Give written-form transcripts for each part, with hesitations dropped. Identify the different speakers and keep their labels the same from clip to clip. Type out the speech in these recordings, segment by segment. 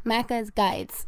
Speaker 1: Macca's Guides.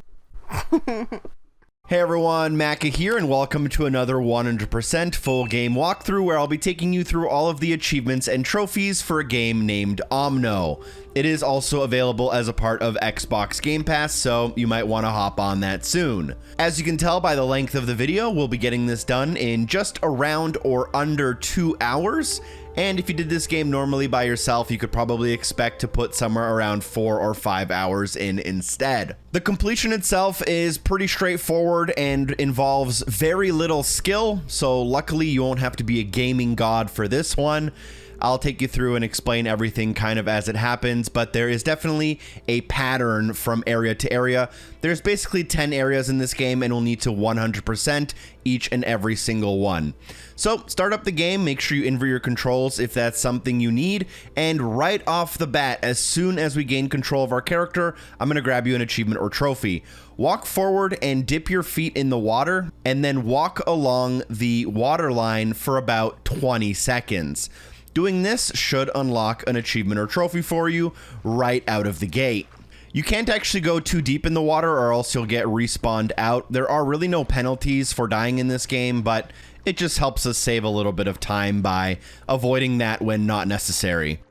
Speaker 2: Hey everyone, Macca here, and welcome to another 100% full game walkthrough where I'll be taking you through all of the achievements and trophies for a game named Omno. It is also available as a part of Xbox Game Pass, so you might want to hop on that soon. As you can tell by the length of the video, we'll be getting this done in just around or under 2 hours. And if you did this game normally by yourself, you could probably expect to put somewhere around 4 or 5 hours in instead. The completion itself is pretty straightforward and involves very little skill, so luckily you won't have to be a gaming god for this one. I'll take you through and explain everything kind of as it happens, but there is definitely a pattern from area to area. There's basically 10 areas in this game, and we'll need to 100% each and every single one. So start up the game, make sure you invert your controls if that's something you need, and right off the bat, as soon as we gain control of our character, I'm going to grab you an achievement or trophy. Walk forward and dip your feet in the water, and then walk along the water line for about 20 seconds. Doing this should unlock an achievement or trophy for you right out of the gate. You can't actually go too deep in the water or else you'll get respawned out. There are really no penalties for dying in this game, but it just helps us save a little bit of time by avoiding that when not necessary.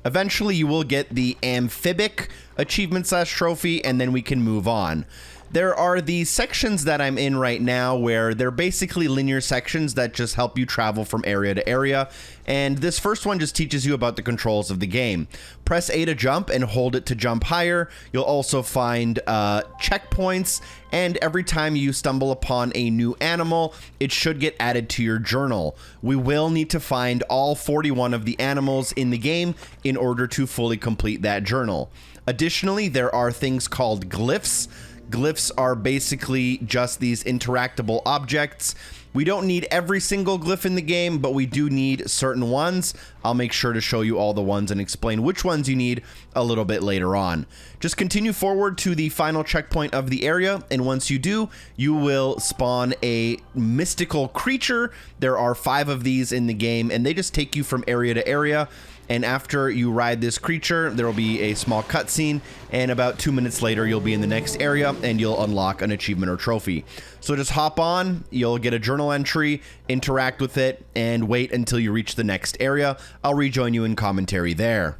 Speaker 2: Eventually you will get the amphibic achievement / trophy, and then we can move on. There are these sections that I'm in right now where they're basically linear sections that just help you travel from area to area, and this first one just teaches you about the controls of the game. Press A to jump and hold it to jump higher. You'll also find checkpoints, and every time you stumble upon a new animal, it should get added to your journal. We will need to find all 41 of the animals in the game in order to fully complete that journal. Additionally, there are things called glyphs. Glyphs are basically just these interactable objects. We don't need every single glyph in the game, but we do need certain ones. I'll make sure to show you all the ones and explain which ones you need a little bit later on. Just continue forward to the final checkpoint of the area, and once you do, you will spawn a mystical creature. There are 5 of these in the game, and they just take you from area to area. And after you ride this creature, there will be a small cutscene, and about 2 minutes later, you'll be in the next area, and you'll unlock an achievement or trophy. So just hop on, you'll get a journal entry, interact with it, and wait until you reach the next area. I'll rejoin you in commentary there.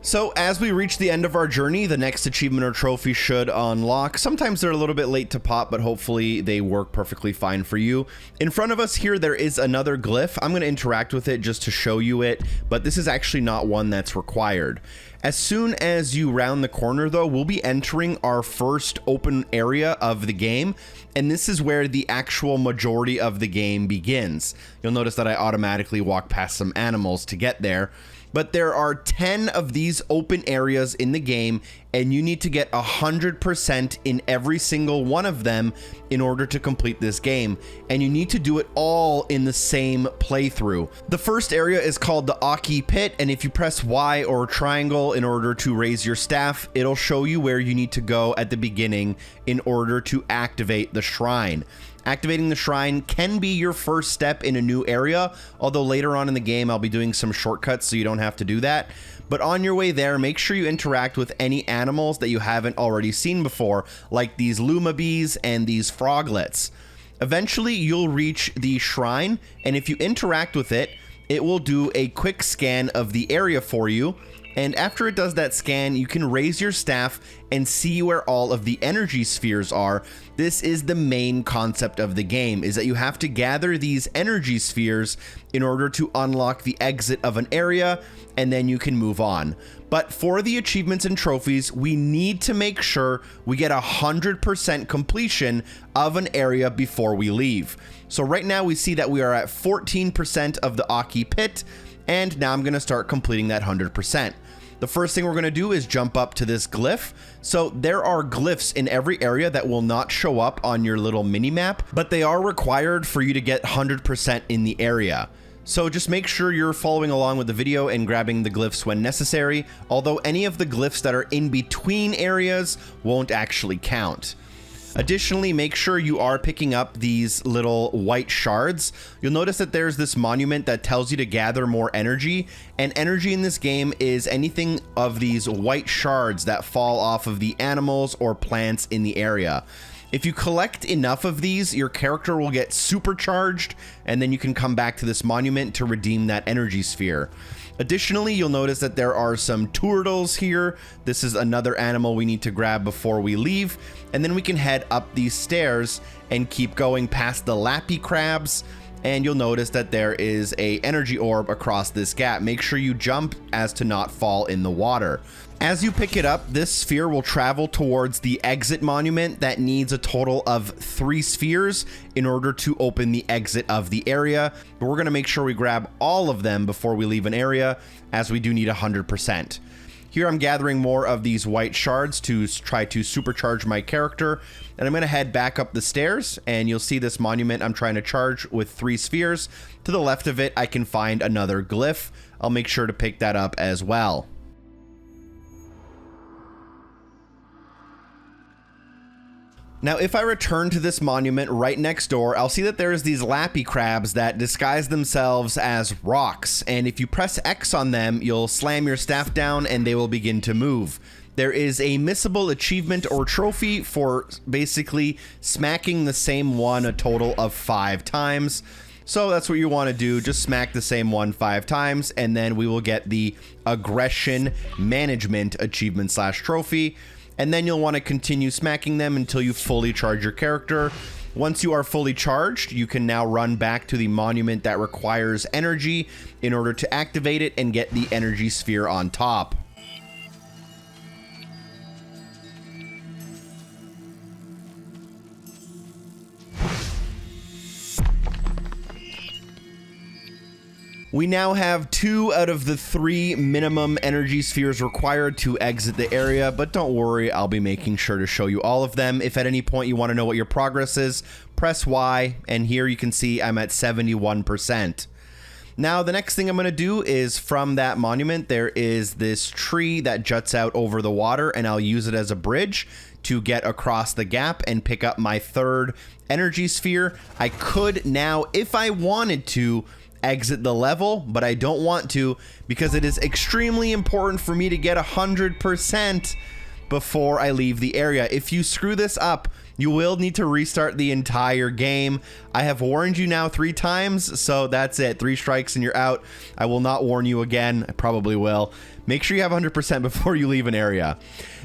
Speaker 2: So as we reach the end of our journey, the next achievement or trophy should unlock. Sometimes they're a little bit late to pop, but hopefully they work perfectly fine for you. In front of us here, there is another glyph. I'm going to interact with it just to show you it, but this is actually not one that's required. As soon as you round the corner though, we'll be entering our first open area of the game, and this is where the actual majority of the game begins. You'll notice that I automatically walk past some animals to get there. But there are 10 of these open areas in the game, and you need to get 100% in every single one of them in order to complete this game. And you need to do it all in the same playthrough. The first area is called the Auqui Pit, and if you press Y or triangle in order to raise your staff, it'll show you where you need to go at the beginning in order to activate the shrine. Activating the shrine can be your first step in a new area, although later on in the game I'll be doing some shortcuts so you don't have to do that. But on your way there, make sure you interact with any animals that you haven't already seen before, like these luma bees and these froglets. Eventually you'll reach the shrine, and if you interact with it, it will do a quick scan of the area for you. And after it does that scan, you can raise your staff and see where all of the energy spheres are. This is the main concept of the game, is that you have to gather these energy spheres in order to unlock the exit of an area, and then you can move on. But for the achievements and trophies, we need to make sure we get 100% completion of an area before we leave. So right now we see that we are at 14% of the Auqui Pit, and now I'm going to start completing that 100%. The first thing we're going to do is jump up to this glyph. So there are glyphs in every area that will not show up on your little mini map, but they are required for you to get 100% in the area. So just make sure you're following along with the video and grabbing the glyphs when necessary, although any of the glyphs that are in between areas won't actually count. Additionally, make sure you are picking up these little white shards. You'll notice that there's this monument that tells you to gather more energy, and energy in this game is anything of these white shards that fall off of the animals or plants in the area. If you collect enough of these, your character will get supercharged, and then you can come back to this monument to redeem that energy sphere. Additionally, you'll notice that there are some turtles here. This is another animal we need to grab before we leave, and then we can head up these stairs and keep going past the lappy crabs, and you'll notice that there is a energy orb across this gap. Make sure you jump as to not fall in the water. As you pick it up, this sphere will travel towards the exit monument that needs a total of 3 spheres in order to open the exit of the area. But we're going to make sure we grab all of them before we leave an area, as we do need 100%. Here I'm gathering more of these white shards to try to supercharge my character, and I'm going to head back up the stairs, and you'll see this monument I'm trying to charge with 3 spheres. To the left of it, I can find another glyph. I'll make sure to pick that up as well. Now, if I return to this monument right next door, I'll see that there's these lappy crabs that disguise themselves as rocks, and if you press X on them, you'll slam your staff down and they will begin to move. There is a missable achievement or trophy for basically smacking the same one a total of 5 times. So that's what you want to do, just smack the same one 5 times, and then we will get the aggression management achievement / trophy. And then you'll want to continue smacking them until you fully charge your character. Once you are fully charged, you can now run back to the monument that requires energy in order to activate it and get the energy sphere on top. We now have 2 out of the 3 minimum energy spheres required to exit the area, but don't worry, I'll be making sure to show you all of them. If at any point you want to know what your progress is, press Y, and here you can see I'm at 71%. Now, the next thing I'm going to do is from that monument, there is this tree that juts out over the water, and I'll use it as a bridge to get across the gap and pick up my 3rd energy sphere. I could now, if I wanted to, exit the level, but I don't want to because it is extremely important for me to get 100% before I leave the area. If you screw this up, you will need to restart the entire game. I have warned you now 3 times, so that's it. 3 strikes and you're out. I will not warn you again. I probably will. Make sure you have 100% before you leave an area.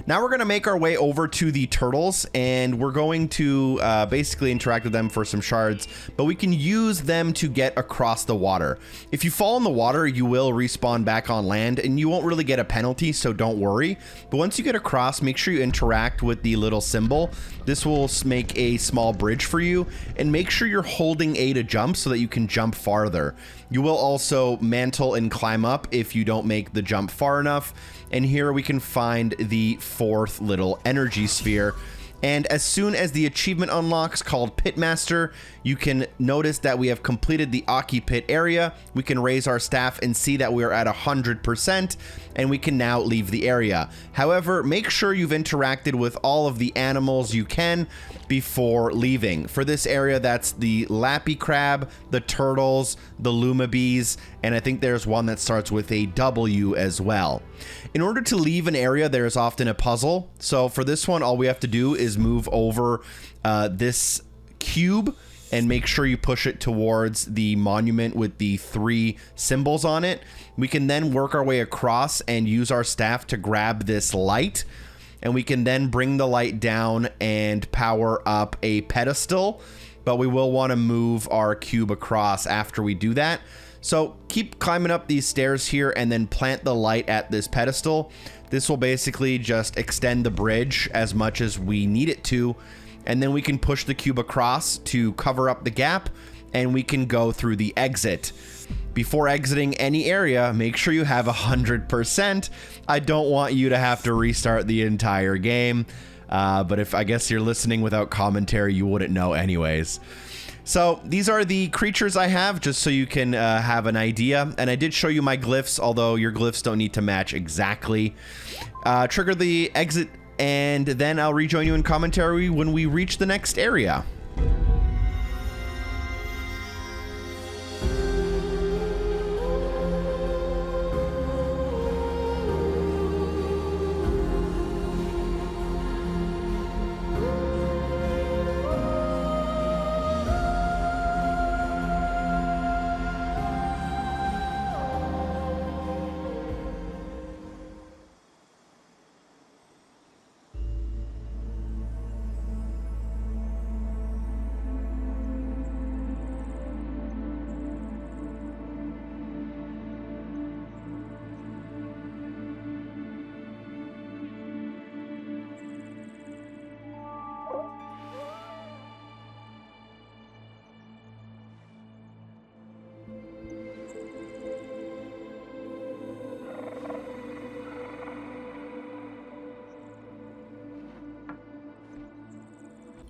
Speaker 2: Now we're going to make our way over to the turtles, and we're going to basically interact with them for some shards, but we can use them to get across the water. If you fall in the water, you will respawn back on land, and you won't really get a penalty, so don't worry. But once you get across, make sure you interact with the little symbol. This will make a small bridge for you, and make sure you're holding A to jump so that you can jump farther. You will also mantle and climb up if you don't make the jump far enough. And here we can find the 4th little energy sphere. And as soon as the achievement unlocks called Pitmaster, you can notice that we have completed the Auqui Pit area. We can raise our staff and see that we are at 100%, and we can now leave the area. However, make sure you've interacted with all of the animals you can before leaving. For this area, that's the lappy crab, the turtles, the lumabees, and I think there's one that starts with a W as well. In order to leave an area, there's often a puzzle. So for this one, all we have to do is move over this cube and make sure you push it towards the monument with the 3 symbols on it. We can then work our way across and use our staff to grab this light, and we can then bring the light down and power up a pedestal, but we will want to move our cube across after we do that. So keep climbing up these stairs here and then plant the light at this pedestal. This will basically just extend the bridge as much as we need it to, and then we can push the cube across to cover up the gap, and we can go through the exit. Before exiting any area, make sure you have 100%. I don't want you to have to restart the entire game, but if I guess you're listening without commentary, you wouldn't know anyways. So these are the creatures I have, just so you can have an idea. And I did show you my glyphs, although your glyphs don't need to match exactly. Trigger the exit, and then I'll rejoin you in commentary when we reach the next area.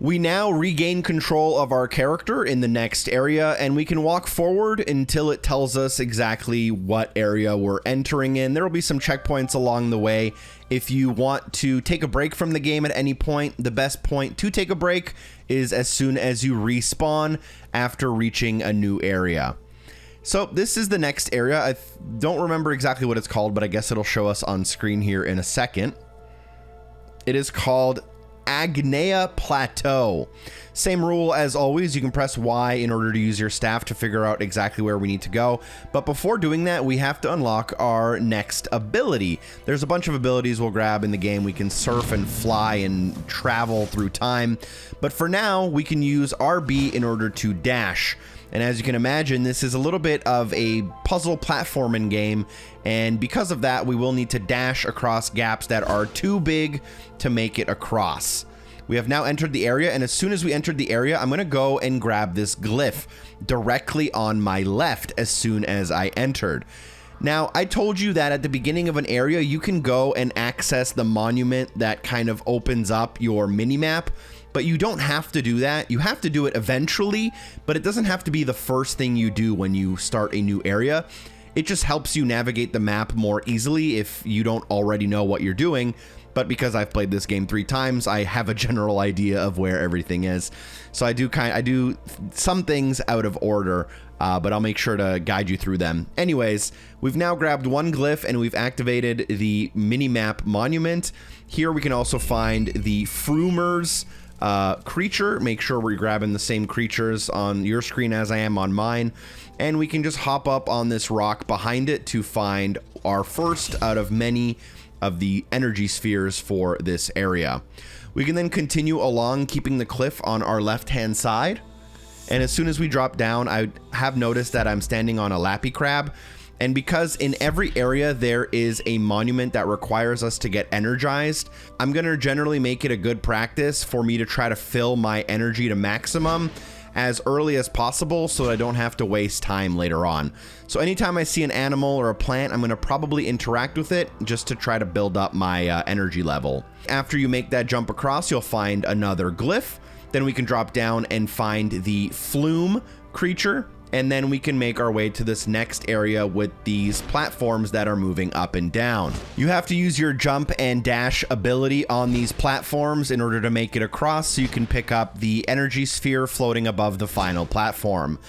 Speaker 2: We now regain control of our character in the next area, and we can walk forward until it tells us exactly what area we're entering in. There will be some checkpoints along the way. If you want to take a break from the game at any point, the best point to take a break is as soon as you respawn after reaching a new area. So this is the next area. I don't remember exactly what it's called, but I guess it'll show us on screen here in a second. It is called Agneya Plateau. Same rule as always, you can press Y in order to use your staff to figure out exactly where we need to go. But before doing that, we have to unlock our next ability. There's a bunch of abilities we'll grab in the game. We can surf and fly and travel through time. But for now, we can use RB in order to dash. And as you can imagine, this is a little bit of a puzzle platforming game, and because of that, we will need to dash across gaps that are too big to make it across. We have now entered the area, and as soon as we entered the area, I'm going to go and grab this glyph directly on my left as soon as I entered. Now, I told you that at the beginning of an area, you can go and access the monument that kind of opens up your minimap. But you don't have to do that. You have to do it eventually, but it doesn't have to be the first thing you do when you start a new area. It just helps you navigate the map more easily if you don't already know what you're doing. But because I've played this game 3 times, I have a general idea of where everything is. So I do some things out of order, but I'll make sure to guide you through them. Anyways, we've now grabbed one glyph and we've activated the minimap monument. Here we can also find the Frumer's creature. Make sure we're grabbing the same creatures on your screen as I am on mine, and we can just hop up on this rock behind it to find our first out of many of the energy spheres for this area. We can then continue along, keeping the cliff on our left hand side, and as soon as we drop down, I have noticed that I'm standing on a lappy crab. And because in every area there is a monument that requires us to get energized, I'm going to generally make it a good practice for me to try to fill my energy to maximum as early as possible so that I don't have to waste time later on. So anytime I see an animal or a plant, I'm going to probably interact with it just to try to build up my energy level. After you make that jump across, you'll find another glyph. Then we can drop down and find the Flume creature. And then we can make our way to this next area with these platforms that are moving up and down. You have to use your jump and dash ability on these platforms in order to make it across so you can pick up the energy sphere floating above the final platform.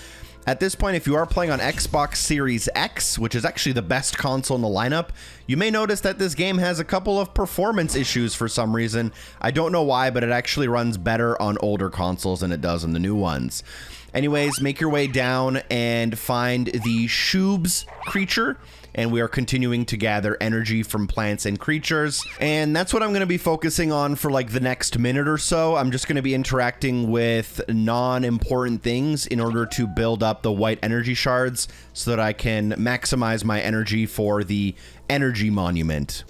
Speaker 2: At this point, if you are playing on Xbox Series X, which is actually the best console in the lineup, you may notice that this game has a couple of performance issues for some reason. I don't know why, but it actually runs better on older consoles than it does on the new ones. Anyways, make your way down and find the Shoobs creature. and we are continuing to gather energy from plants and creatures. And that's what I'm going to be focusing on for like the next minute or so. I'm just going to be interacting with non-important things in order to build up the white energy shards so that I can maximize my energy for the energy monument.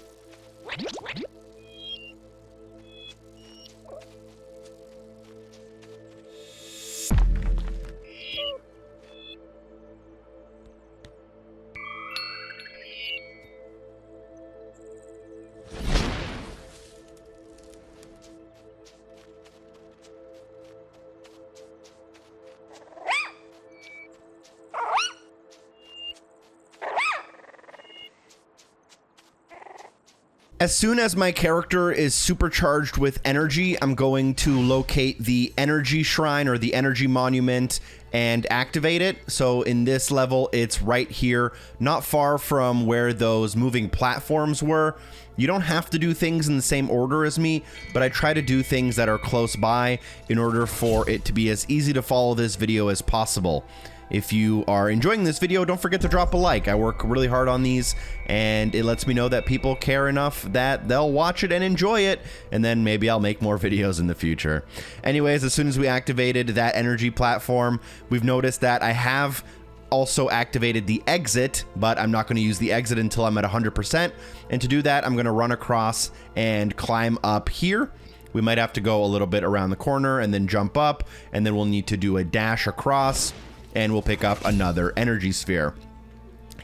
Speaker 2: As soon as my character is supercharged with energy, I'm going to locate the energy shrine or the energy monument and activate it. So in this level, it's right here, not far from where those moving platforms were. You don't have to do things in the same order as me, but I try to do things that are close by in order for it to be as easy to follow this video as possible. If you are enjoying this video, don't forget to drop a like. I work really hard on these, and it lets me know that people care enough that they'll watch it and enjoy it, and then maybe I'll make more videos in the future. Anyways, as soon as we activated that energy platform, we've noticed that I have also activated the exit, but I'm not going to use the exit until I'm at 100%. And to do that, I'm going to run across and climb up here. We might have to go a little bit around the corner and then jump up, and then we'll need to do a dash across, and we'll pick up another energy sphere.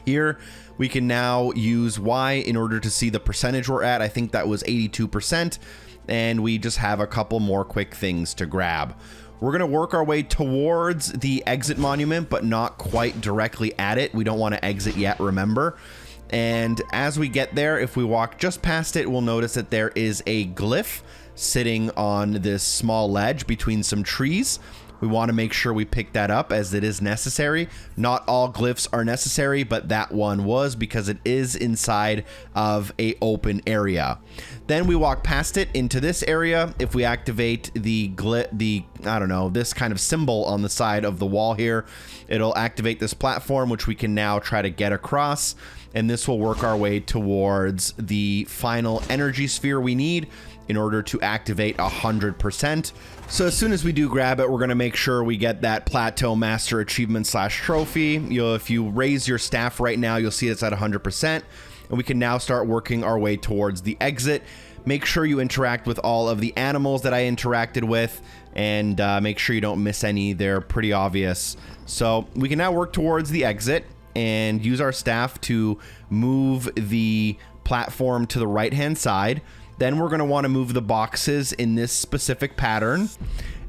Speaker 2: Here, we can now use Y in order to see the percentage we're at. I think that was 82%, and we just have a couple more quick things to grab. We're gonna work our way towards the exit monument, but not quite directly at it. We don't wanna exit yet, remember? And as we get there, if we walk just past it, we'll notice that there is a glyph sitting on this small ledge between some trees. We want to make sure we pick that up as it is necessary. Not all glyphs are necessary, but that one was because it is inside of an open area. Then we walk past it into this area. If we activate this kind of symbol on the side of the wall here, it'll activate this platform, which we can now try to get across. And this will work our way towards the final energy sphere we need in order to activate 100%. So as soon as we do grab it, we're going to make sure we get that Plateau Master Achievement / Trophy. If you raise your staff right now, you'll see it's at 100%. And we can now start working our way towards the exit. Make sure you interact with all of the animals that I interacted with, and make sure you don't miss any. They're pretty obvious. So we can now work towards the exit and use our staff to move the platform to the right-hand side. Then we're going to want to move the boxes in this specific pattern,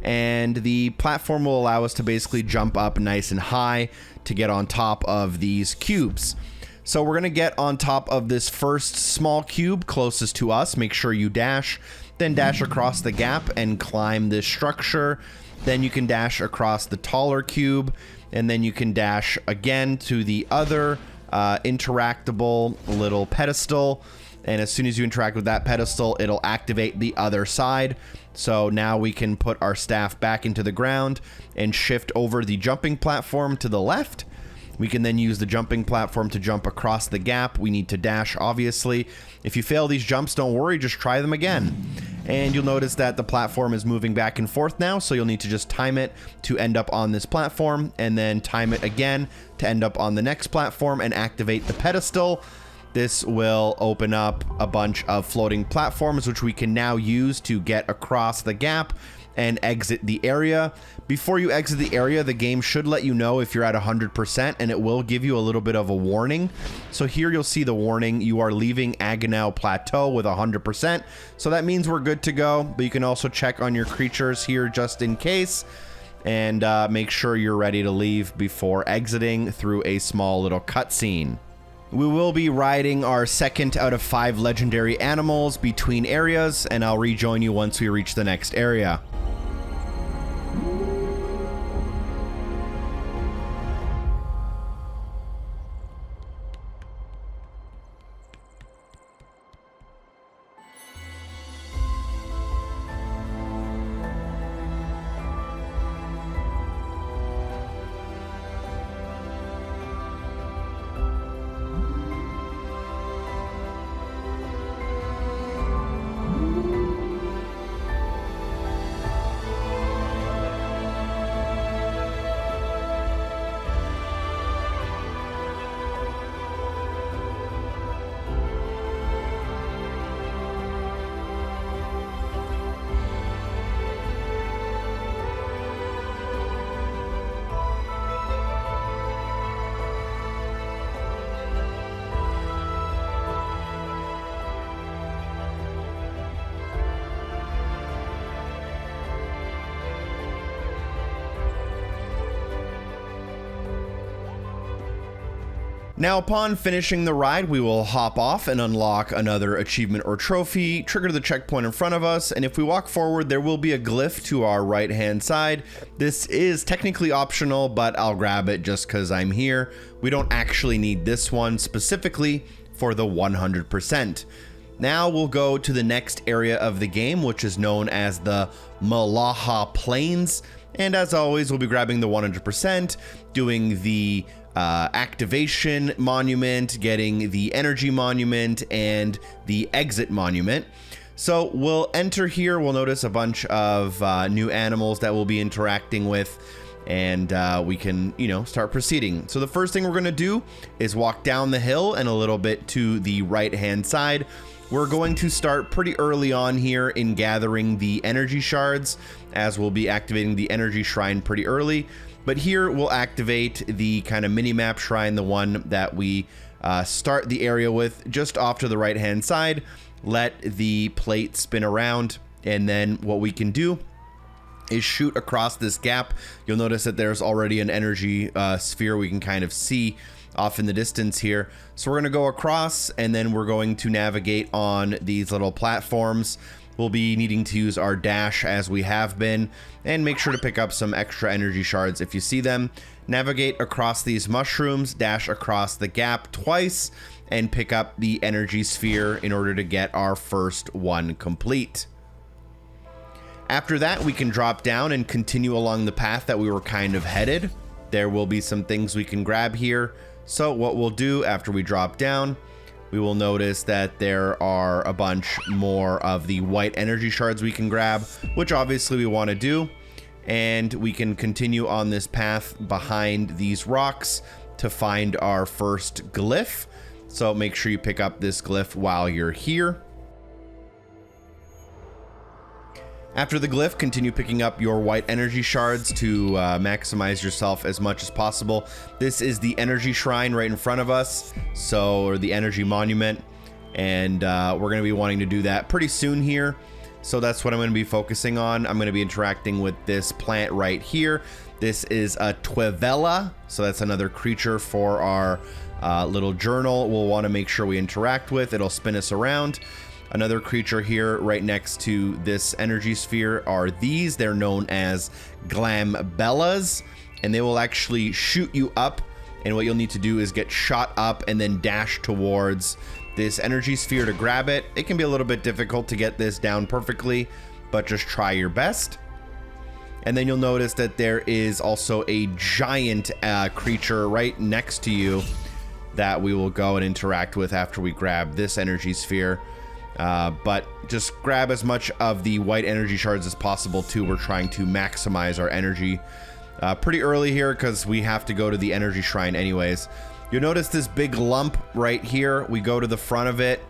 Speaker 2: and the platform will allow us to basically jump up nice and high to get on top of these cubes. So we're going to get on top of this first small cube closest to us. Make sure you dash, then dash across the gap and climb this structure. Then you can dash across the taller cube, and then you can dash again to the other interactable little pedestal. And as soon as you interact with that pedestal, it'll activate the other side. So now we can put our staff back into the ground and shift over the jumping platform to the left. We can then use the jumping platform to jump across the gap. We need to dash, obviously. If you fail these jumps, don't worry, just try them again. And you'll notice that the platform is moving back and forth now, so you'll need to just time it to end up on this platform, and then time it again to end up on the next platform and activate the pedestal. This will open up a bunch of floating platforms, which we can now use to get across the gap and exit the area. Before you exit the area, the game should let you know if you're at 100%, and it will give you a little bit of a warning. So here you'll see the warning, you are leaving Agneya Plateau with 100%. So that means we're good to go, but you can also check on your creatures here just in case, and make sure you're ready to leave before exiting through a small little cutscene. We will be riding our second out of 5 legendary animals between areas, and I'll rejoin you once we reach the next area. Now, upon finishing the ride, we will hop off and unlock another achievement or trophy, trigger the checkpoint in front of us, and if we walk forward, there will be a glyph to our right-hand side. This is technically optional, but I'll grab it just because I'm here. We don't actually need this one specifically for the 100%. Now we'll go to the next area of the game, which is known as the Malaha Plains, and as always, we'll be grabbing the 100%, doing the activation monument, getting the energy monument, and the exit monument. So we'll enter here. We'll notice a bunch of new animals that we'll be interacting with, and we can, start proceeding. So the first thing we're going to do is walk down the hill and a little bit to the right-hand side. We're going to start pretty early on here in gathering the energy shards, as we'll be activating the energy shrine pretty early. But here we'll activate the kind of mini-map shrine, the one that we start the area with just off to the right-hand side. Let the plate spin around, and then what we can do is shoot across this gap. You'll notice that there's already an energy sphere we can kind of see off in the distance here. So we're going to go across, and then we're going to navigate on these little platforms. We'll be needing to use our dash as we have been, and make sure to pick up some extra energy shards if you see them. Navigate across these mushrooms, dash across the gap twice, and pick up the energy sphere in order to get our first one complete. After that, we can drop down and continue along the path that we were kind of headed. There will be some things we can grab here. So what we'll do after we drop down, we will notice that there are a bunch more of the white energy shards we can grab, which obviously we want to do. And we can continue on this path behind these rocks to find our first glyph. So make sure you pick up this glyph while you're here. After the glyph, continue picking up your white energy shards to maximize yourself as much as possible. This is the energy shrine right in front of us, or the energy monument, and we're going to be wanting to do that pretty soon here. So that's what I'm going to be focusing on. I'm going to be interacting with this plant right here. This is a Twevella, so that's another creature for our little journal we'll want to make sure we interact with. It'll spin us around. Another creature here right next to this energy sphere are these. They're known as Glambellas, and they will actually shoot you up. And what you'll need to do is get shot up and then dash towards this energy sphere to grab it. It can be a little bit difficult to get this down perfectly, but just try your best. And then you'll notice that there is also a giant creature right next to you that we will go and interact with after we grab this energy sphere. But just grab as much of the white energy shards as possible too. We're trying to maximize our energy pretty early here because we have to go to the energy shrine anyways. You'll notice this big lump right here. We go to the front of it,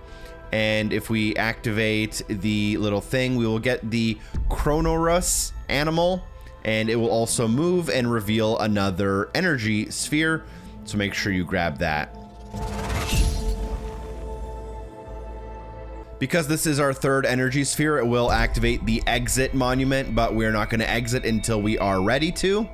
Speaker 2: and if we activate the little thing, we will get the Chronorus animal, and it will also move and reveal another energy sphere. So make sure you grab that. Because this is our third energy sphere, it will activate the exit monument, but we're not going to exit until we are ready to.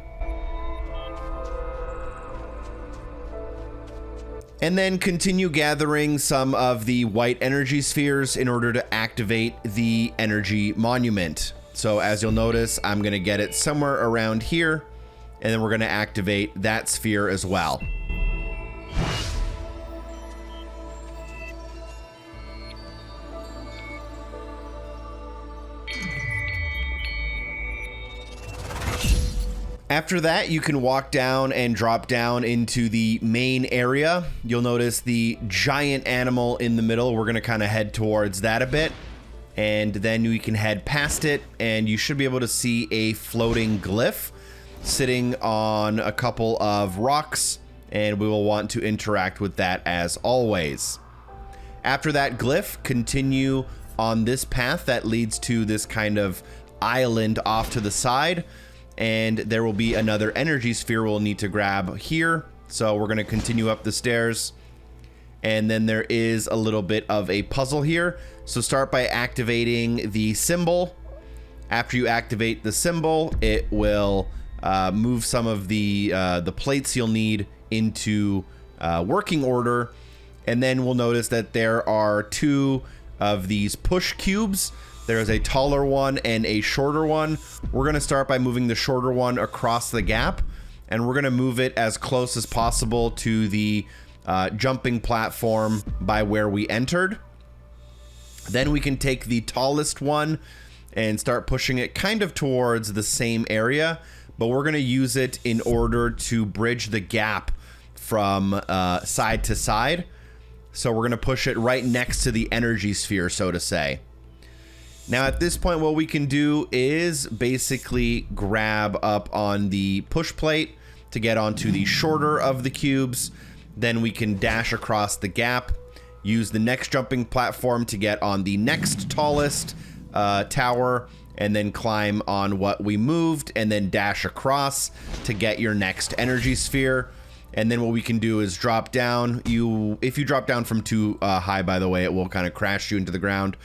Speaker 2: And then continue gathering some of the white energy spheres in order to activate the energy monument. So as you'll notice, I'm going to get it somewhere around here, and then we're going to activate that sphere as well. After that, you can walk down and drop down into the main area. You'll notice the giant animal in the middle. We're going to kind of head towards that a bit, and then we can head past it, and you should be able to see a floating glyph sitting on a couple of rocks, and we will want to interact with that as always. After that glyph, continue on this path that leads to this kind of island off to the side. And there will be another energy sphere we'll need to grab here. So we're going to continue up the stairs. And then there is a little bit of a puzzle here. So start by activating the symbol. After you activate the symbol, it will move some of the plates you'll need into working order. And then we'll notice that there are 2 of these push cubes. There's a taller one and a shorter one. We're going to start by moving the shorter one across the gap, and we're going to move it as close as possible to the jumping platform by where we entered. Then we can take the tallest one and start pushing it kind of towards the same area, but we're going to use it in order to bridge the gap from side to side. So we're going to push it right next to the energy sphere, so to say. Now at this point, what we can do is basically grab up on the push plate to get onto the shorter of the cubes. Then we can dash across the gap, use the next jumping platform to get on the next tallest tower, and then climb on what we moved, and then dash across to get your next energy sphere. And then what we can do is drop down. If you drop down from too high, by the way, it will kind of crash you into the ground.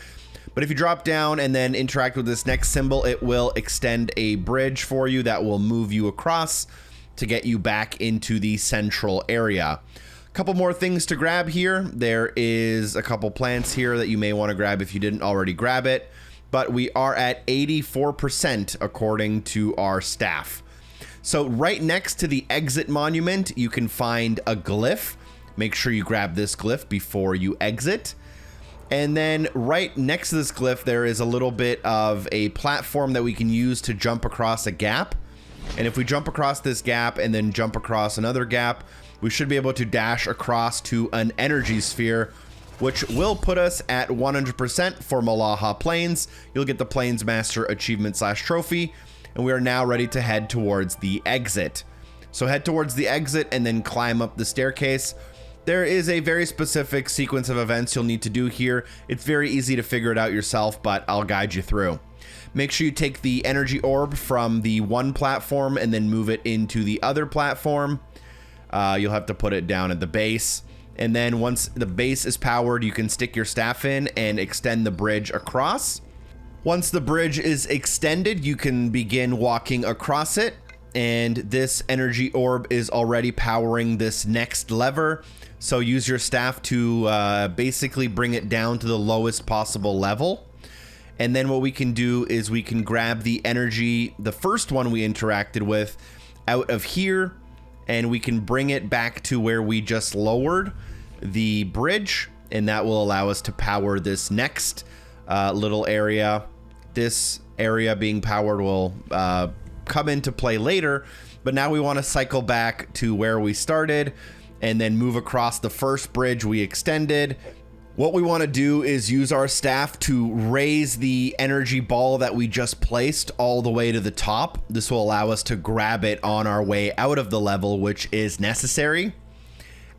Speaker 2: But if you drop down and then interact with this next symbol, it will extend a bridge for you that will move you across to get you back into the central area. A couple more things to grab here. There is a couple plants here that you may want to grab if you didn't already grab it. But we are at 84% according to our staff. So right next to the exit monument, you can find a glyph. Make sure you grab this glyph before you exit. And then right next to this glyph, there is a little bit of a platform that we can use to jump across a gap. And if we jump across this gap and then jump across another gap, we should be able to dash across to an energy sphere, which will put us at 100% for Malaha Plains. You'll get the Plains Master achievement / trophy. And we are now ready to head towards the exit. So head towards the exit and then climb up the staircase. There is a very specific sequence of events you'll need to do here. It's very easy to figure it out yourself, but I'll guide you through. Make sure you take the energy orb from the one platform and then move it into the other platform. You'll have to put it down at the base. And then once the base is powered, you can stick your staff in and extend the bridge across. Once the bridge is extended, you can begin walking across it, and this energy orb is already powering this next lever. So use your staff to basically bring it down to the lowest possible level. And then what we can do is we can grab the energy, the first one we interacted with, out of here, and we can bring it back to where we just lowered the bridge, and that will allow us to power this next little area. This area being powered will come into play later, but now we want to cycle back to where we started and then move across the first bridge we extended. What we want to do is use our staff to raise the energy ball that we just placed all the way to the top. This will allow us to grab it on our way out of the level, which is necessary.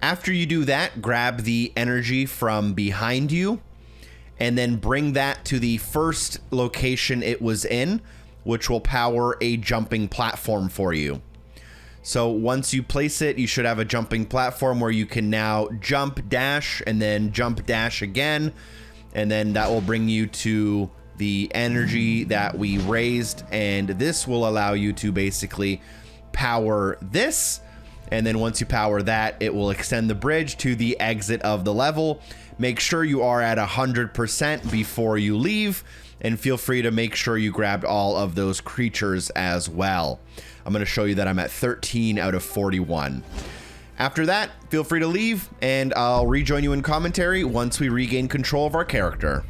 Speaker 2: After you do that, grab the energy from behind you, and then bring that to the first location it was in, which will power a jumping platform for you. So once you place it, you should have a jumping platform where you can now jump, dash, and then jump, dash again. And then that will bring you to the energy that we raised. And this will allow you to basically power this. And then once you power that, it will extend the bridge to the exit of the level. Make sure you are at 100% before you leave, and feel free to make sure you grabbed all of those creatures as well. I'm going to show you that I'm at 13 out of 41. After that, feel free to leave, and I'll rejoin you in commentary once we regain control of our character.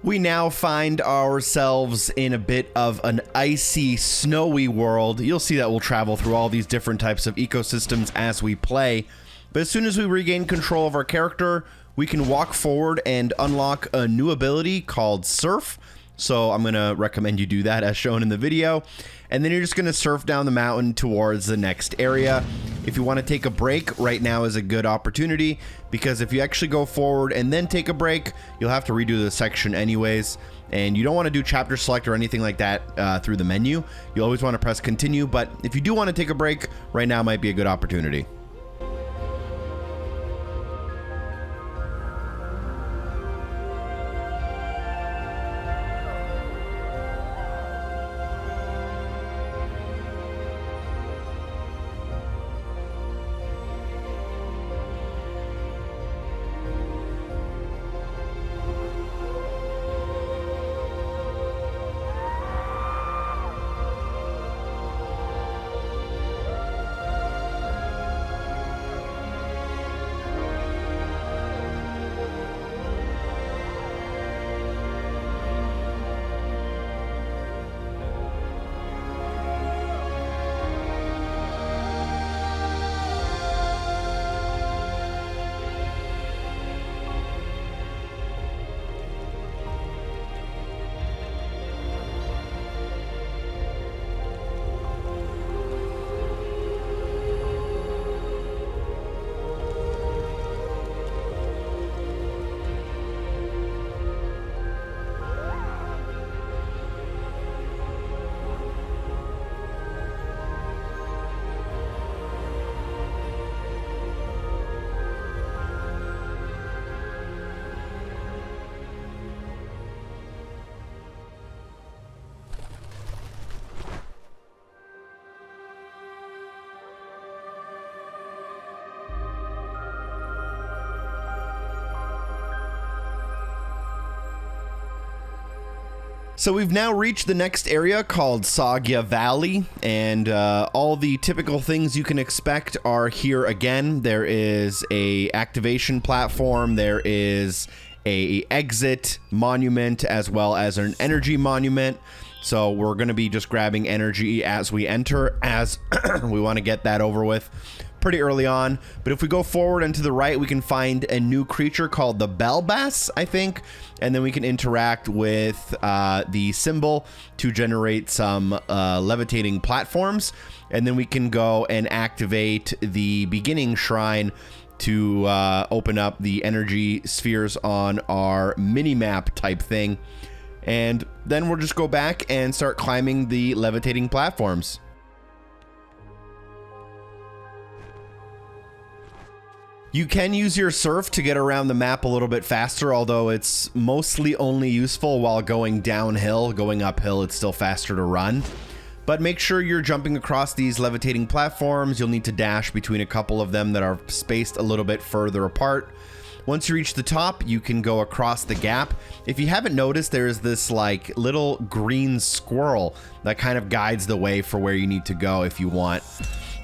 Speaker 2: We now find ourselves in a bit of an icy, snowy world. You'll see that we'll travel through all these different types of ecosystems as we play. But as soon as we regain control of our character, we can walk forward and unlock a new ability called Surf. So I'm going to recommend you do that as shown in the video. And then you're just going to surf down the mountain towards the next area. If you want to take a break, right now is a good opportunity, because if you actually go forward and then take a break, you'll have to redo the section anyways. And you don't want to do chapter select or anything like that through the menu. You always want to press continue, but if you do want to take a break, right now might be a good opportunity. So we've now reached the next area called Sag-Ya Valley, and all the typical things you can expect are here again. There is a activation platform, there is a exit monument, as well as an energy monument. So we're going to be just grabbing energy as we enter, as we want to get that over with pretty early on. But if we go forward and to the right, we can find a new creature called the Bell Bass, I think, and then we can interact with the symbol to generate some levitating platforms, and then we can go and activate the beginning shrine to open up the energy spheres on our mini-map type thing. And then we'll just go back and start climbing the levitating platforms. You can use your surf to get around the map a little bit faster, although it's mostly only useful while going downhill. Going uphill, it's still faster to run. But make sure you're jumping across these levitating platforms. You'll need to dash between a couple of them that are spaced a little bit further apart. Once you reach the top, you can go across the gap. If you haven't noticed, there's this like little green squirrel that kind of guides the way for where you need to go if you want.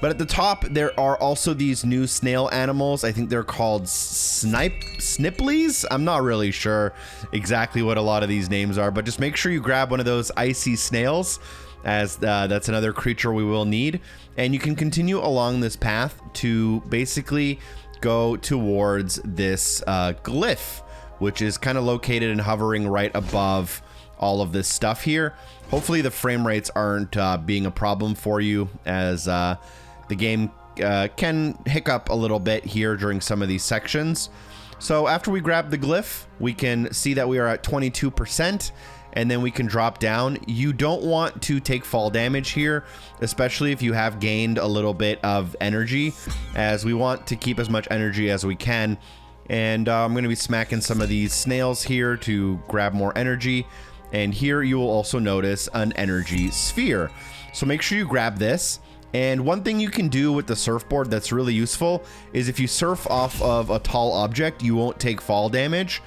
Speaker 2: But at the top, there are also these new snail animals. I think they're called snipplies. I'm not really sure exactly what a lot of these names are, but just make sure you grab one of those icy snails, as that's another creature we will need. And you can continue along this path to basically go towards this glyph, which is kind of located and hovering right above all of this stuff here. Hopefully the frame rates aren't being a problem for you, as the game can hiccup a little bit here during some of these sections. So after we grab the glyph, we can see that we are at 22%, and then we can drop down. You don't want to take fall damage here, especially if you have gained a little bit of energy, as we want to keep as much energy as we can. And I'm going to be smacking some of these snails here to grab more energy. And here you will also notice an energy sphere. So make sure you grab this. And one thing you can do with the surfboard that's really useful is if you surf off of a tall object, you won't take fall damage.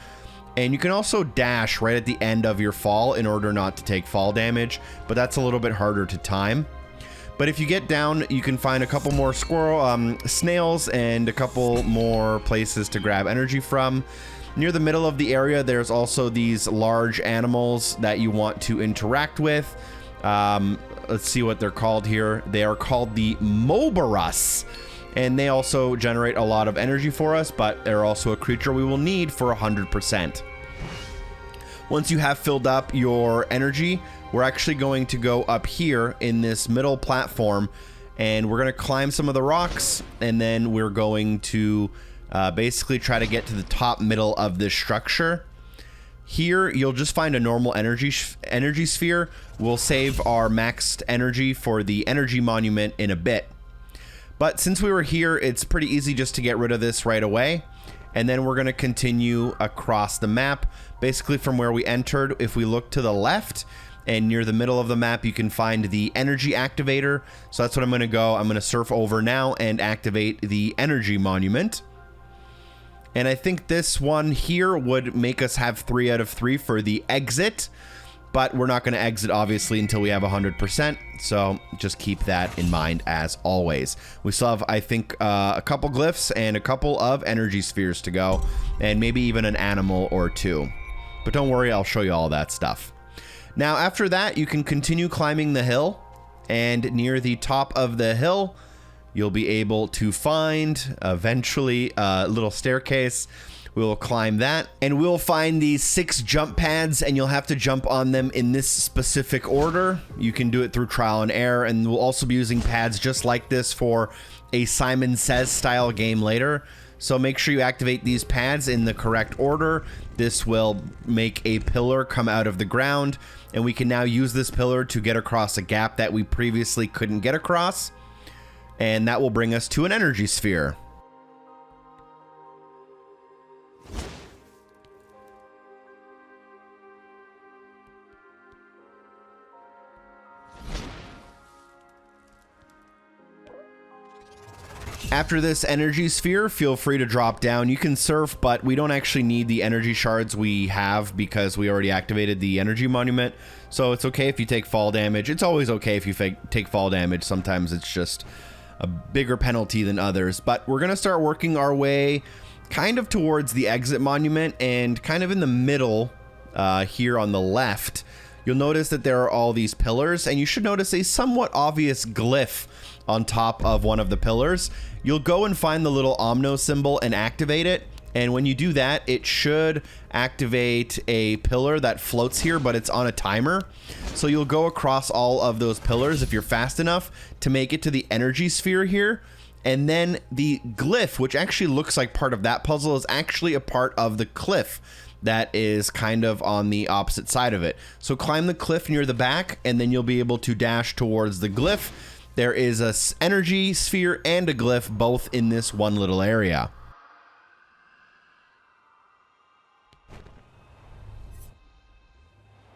Speaker 2: And you can also dash right at the end of your fall in order not to take fall damage, but that's a little bit harder to time. But if you get down, you can find a couple more snails and a couple more places to grab energy from. Near the middle of the area, there's also these large animals that you want to interact with. Let's see what they're called here. They are called the Moberus, and they also generate a lot of energy for us, but they're also a creature we will need for 100%. Once you have filled up your energy, we're actually going to go up here in this middle platform, and we're going to climb some of the rocks, and then we're going to basically try to get to the top middle of this structure. Here, you'll just find a normal energy sphere. We'll save our maxed energy for the energy monument in a bit. But since we were here, it's pretty easy just to get rid of this right away. And then we're going to continue across the map, basically from where we entered. If we look to the left and near the middle of the map, you can find the energy activator. So that's what I'm going to go. I'm going to surf over now and activate the energy monument. And I think this one here would make us have 3 out of 3 for the exit, but we're not going to exit obviously until we have 100%. So just keep that in mind as always. We still have, I think, a couple glyphs and a couple of energy spheres to go, and maybe even an animal or 2. But don't worry, I'll show you all that stuff. Now, after that, you can continue climbing the hill, and near the top of the hill, you'll be able to find, eventually, a little staircase. We'll climb that, and we'll find these 6 jump pads, and you'll have to jump on them in this specific order. You can do it through trial and error, and we'll also be using pads just like this for a Simon Says style game later. So make sure you activate these pads in the correct order. This will make a pillar come out of the ground, and we can now use this pillar to get across a gap that we previously couldn't get across. And that will bring us to an energy sphere. After this energy sphere, feel free to drop down. You can surf, but we don't actually need the energy shards we have because we already activated the energy monument. So it's okay if you take fall damage. It's always okay if you take fall damage. Sometimes it's just a bigger penalty than others, but we're going to start working our way kind of towards the exit monument, and kind of in the middle here on the left, you'll notice that there are all these pillars, and you should notice a somewhat obvious glyph on top of one of the pillars. You'll go and find the little Omno symbol and activate it. And when you do that, it should activate a pillar that floats here, but it's on a timer. So you'll go across all of those pillars if you're fast enough to make it to the energy sphere here. And then the glyph, which actually looks like part of that puzzle, is actually a part of the cliff that is kind of on the opposite side of it. So climb the cliff near the back, and then you'll be able to dash towards the glyph. There is an energy sphere and a glyph both in this one little area.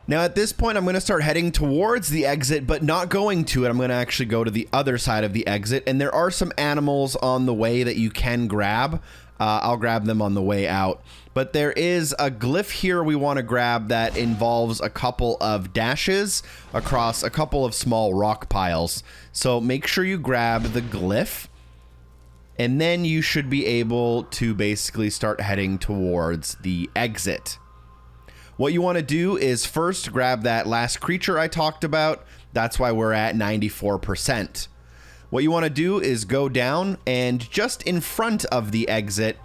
Speaker 2: Now at this point, I'm going to start heading towards the exit, but not going to it. I'm going to actually go to the other side of the exit, and there are some animals on the way that you can grab. I'll grab them on the way out. But there is a glyph here we want to grab that involves a couple of dashes across a couple of small rock piles. So make sure you grab the glyph, and then you should be able to basically start heading towards the exit. What you want to do is first grab that last creature I talked about. That's why we're at 94%. What you want to do is go down, and just in front of the exit,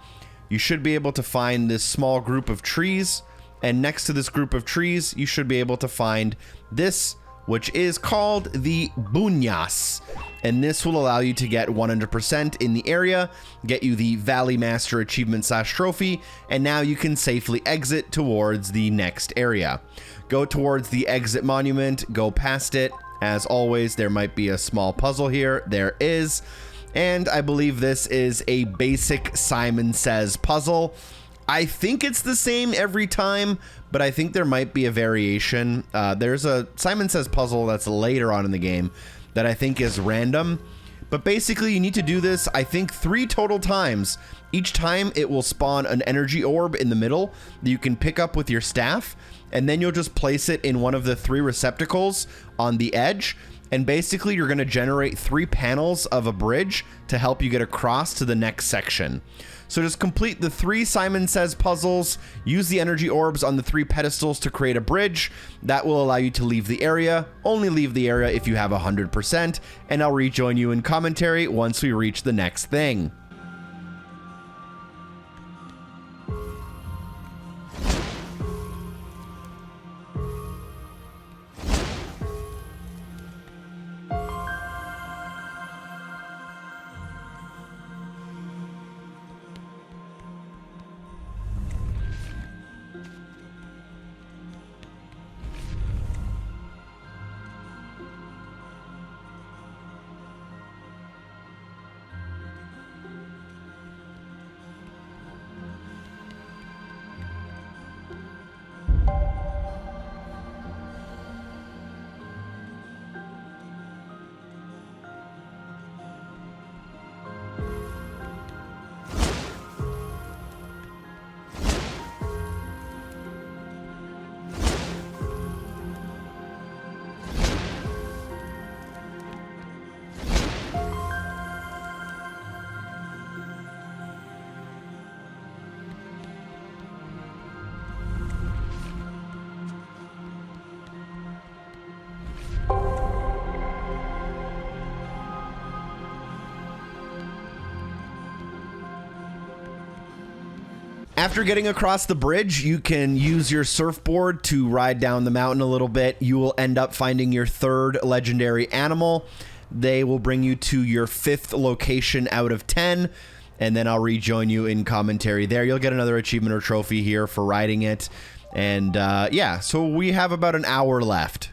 Speaker 2: you should be able to find this small group of trees. And next to this group of trees, you should be able to find this, which is called the Bunyas. And this will allow you to get 100% in the area, get you the Valley Master achievement / trophy, and now you can safely exit towards the next area. Go towards the exit monument, go past it. As always, there might be a small puzzle here. There is. And I believe this is a basic Simon Says puzzle. I think it's the same every time, but I think there might be a variation. There's a Simon Says puzzle that's later on in the game that I think is random. But basically, you need to do this, I think, 3 total times. Each time, it will spawn an energy orb in the middle that you can pick up with your staff, and then you'll just place it in one of the 3 receptacles on the edge, And basically you're going to generate 3 panels of a bridge to help you get across to the next section. So just complete the 3 Simon Says puzzles, use the energy orbs on the 3 pedestals to create a bridge. That will allow you to leave the area. Only leave the area if you have 100%, and I'll rejoin you in commentary once we reach the next thing. After getting across the bridge, you can use your surfboard to ride down the mountain a little bit. You will end up finding your 3rd legendary animal. They will bring you to your 5th location out of 10, and then I'll rejoin you in commentary there. You'll get another achievement or trophy here for riding it. And yeah, so we have about an hour left.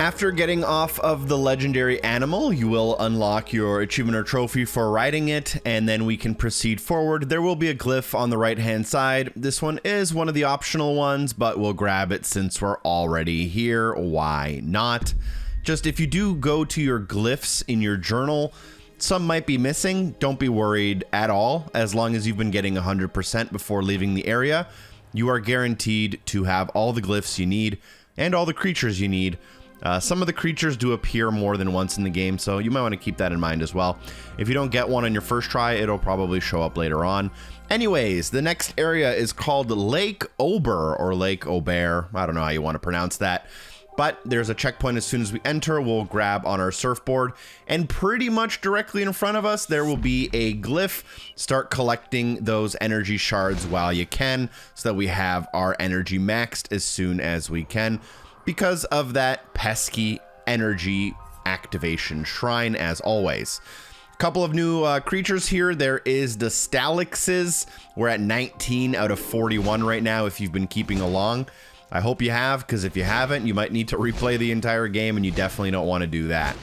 Speaker 2: After getting off of the legendary animal, you will unlock your achievement or trophy for riding it, and then we can proceed forward. There will be a glyph on the right-hand side. This one is one of the optional ones, but we'll grab it since we're already here. Why not? Just if you do go to your glyphs in your journal, some might be missing. Don't be worried at all. As long as you've been getting 100% before leaving the area, you are guaranteed to have all the glyphs you need and all the creatures you need. Some of the creatures do appear more than once in the game, so you might want to keep that in mind as well. If you don't get one on your first try, it'll probably show up later on. Anyways, the next area is called Lake Ober, or Lake Ober. I don't know how you want to pronounce that. But there's a checkpoint as soon as we enter. We'll grab on our surfboard, and pretty much directly in front of us, there will be a glyph. Start collecting those energy shards while you can, so that we have our energy maxed as soon as we can, because of that pesky energy activation shrine, as always. A couple of new creatures here. There is the Stalixes. We're at 19 out of 41 right now, if you've been keeping along. I hope you have, because if you haven't, you might need to replay the entire game, and you definitely don't want to do that.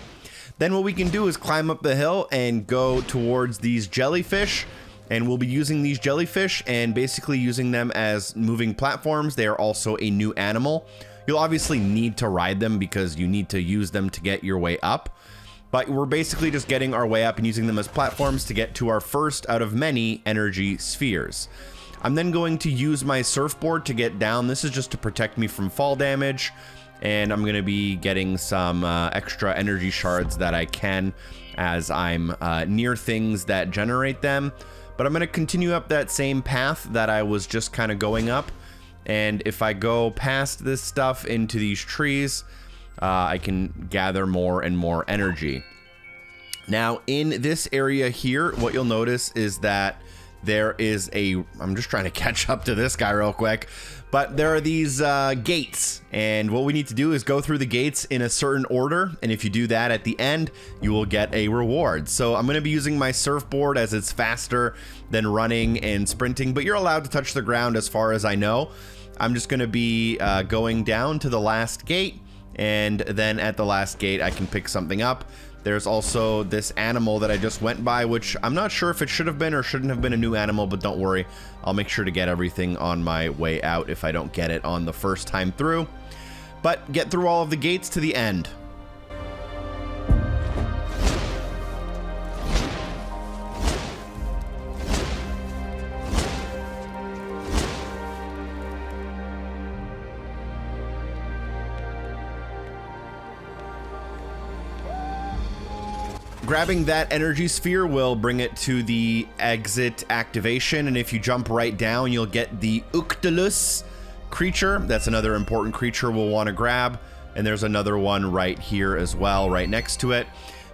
Speaker 2: Then what we can do is climb up the hill and go towards these jellyfish. And we'll be using these jellyfish and basically using them as moving platforms. They are also a new animal. You'll obviously need to ride them because you need to use them to get your way up. But we're basically just getting our way up and using them as platforms to get to our first out of many energy spheres. I'm then going to use my surfboard to get down. This is just to protect me from fall damage. And I'm going to be getting some extra energy shards that I can as I'm near things that generate them. But I'm going to continue up that same path that I was just kind of going up. And if I go past this stuff into these trees, I can gather more and more energy. Now, in this area here, what you'll notice is that there is I'm just trying to catch up to this guy real quick. But there are these gates, and what we need to do is go through the gates in a certain order, and if you do that at the end, you will get a reward. So I'm going to be using my surfboard as it's faster than running and sprinting, but you're allowed to touch the ground as far as I know. I'm just going to be going down to the last gate, and then at the last gate, I can pick something up. There's also this animal that I just went by, which I'm not sure if it should have been or shouldn't have been a new animal, but don't worry. I'll make sure to get everything on my way out if I don't get it on the first time through. But get through all of the gates to the end. Grabbing that energy sphere will bring it to the exit activation, and if you jump right down, you'll get the Unkh-Turr creature. That's another important creature we'll want to grab, and there's another one right here as well, right next to it.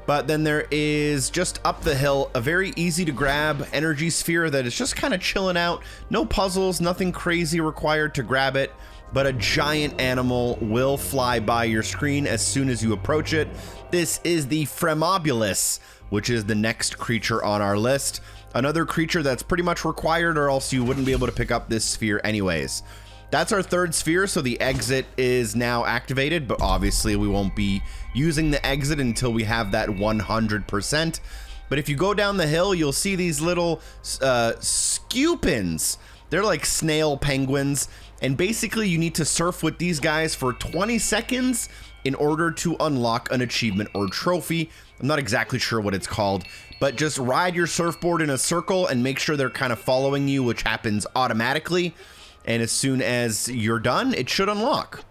Speaker 2: But then there is, just up the hill, a very easy to grab energy sphere that is just kind of chilling out. No puzzles, nothing crazy required to grab it, but a giant animal will fly by your screen as soon as you approach it. This is the Fluamao, which is the next creature on our list. Another creature that's pretty much required, or else you wouldn't be able to pick up this sphere anyways. That's our third sphere, so the exit is now activated, but obviously we won't be using the exit until we have that 100%. But if you go down the hill, you'll see these little Scoopins. They're like snail penguins, and basically you need to surf with these guys for 20 seconds in order to unlock an achievement or trophy. I'm not exactly sure what it's called, but just ride your surfboard in a circle and make sure they're kind of following you, which happens automatically. And as soon as you're done, it should unlock.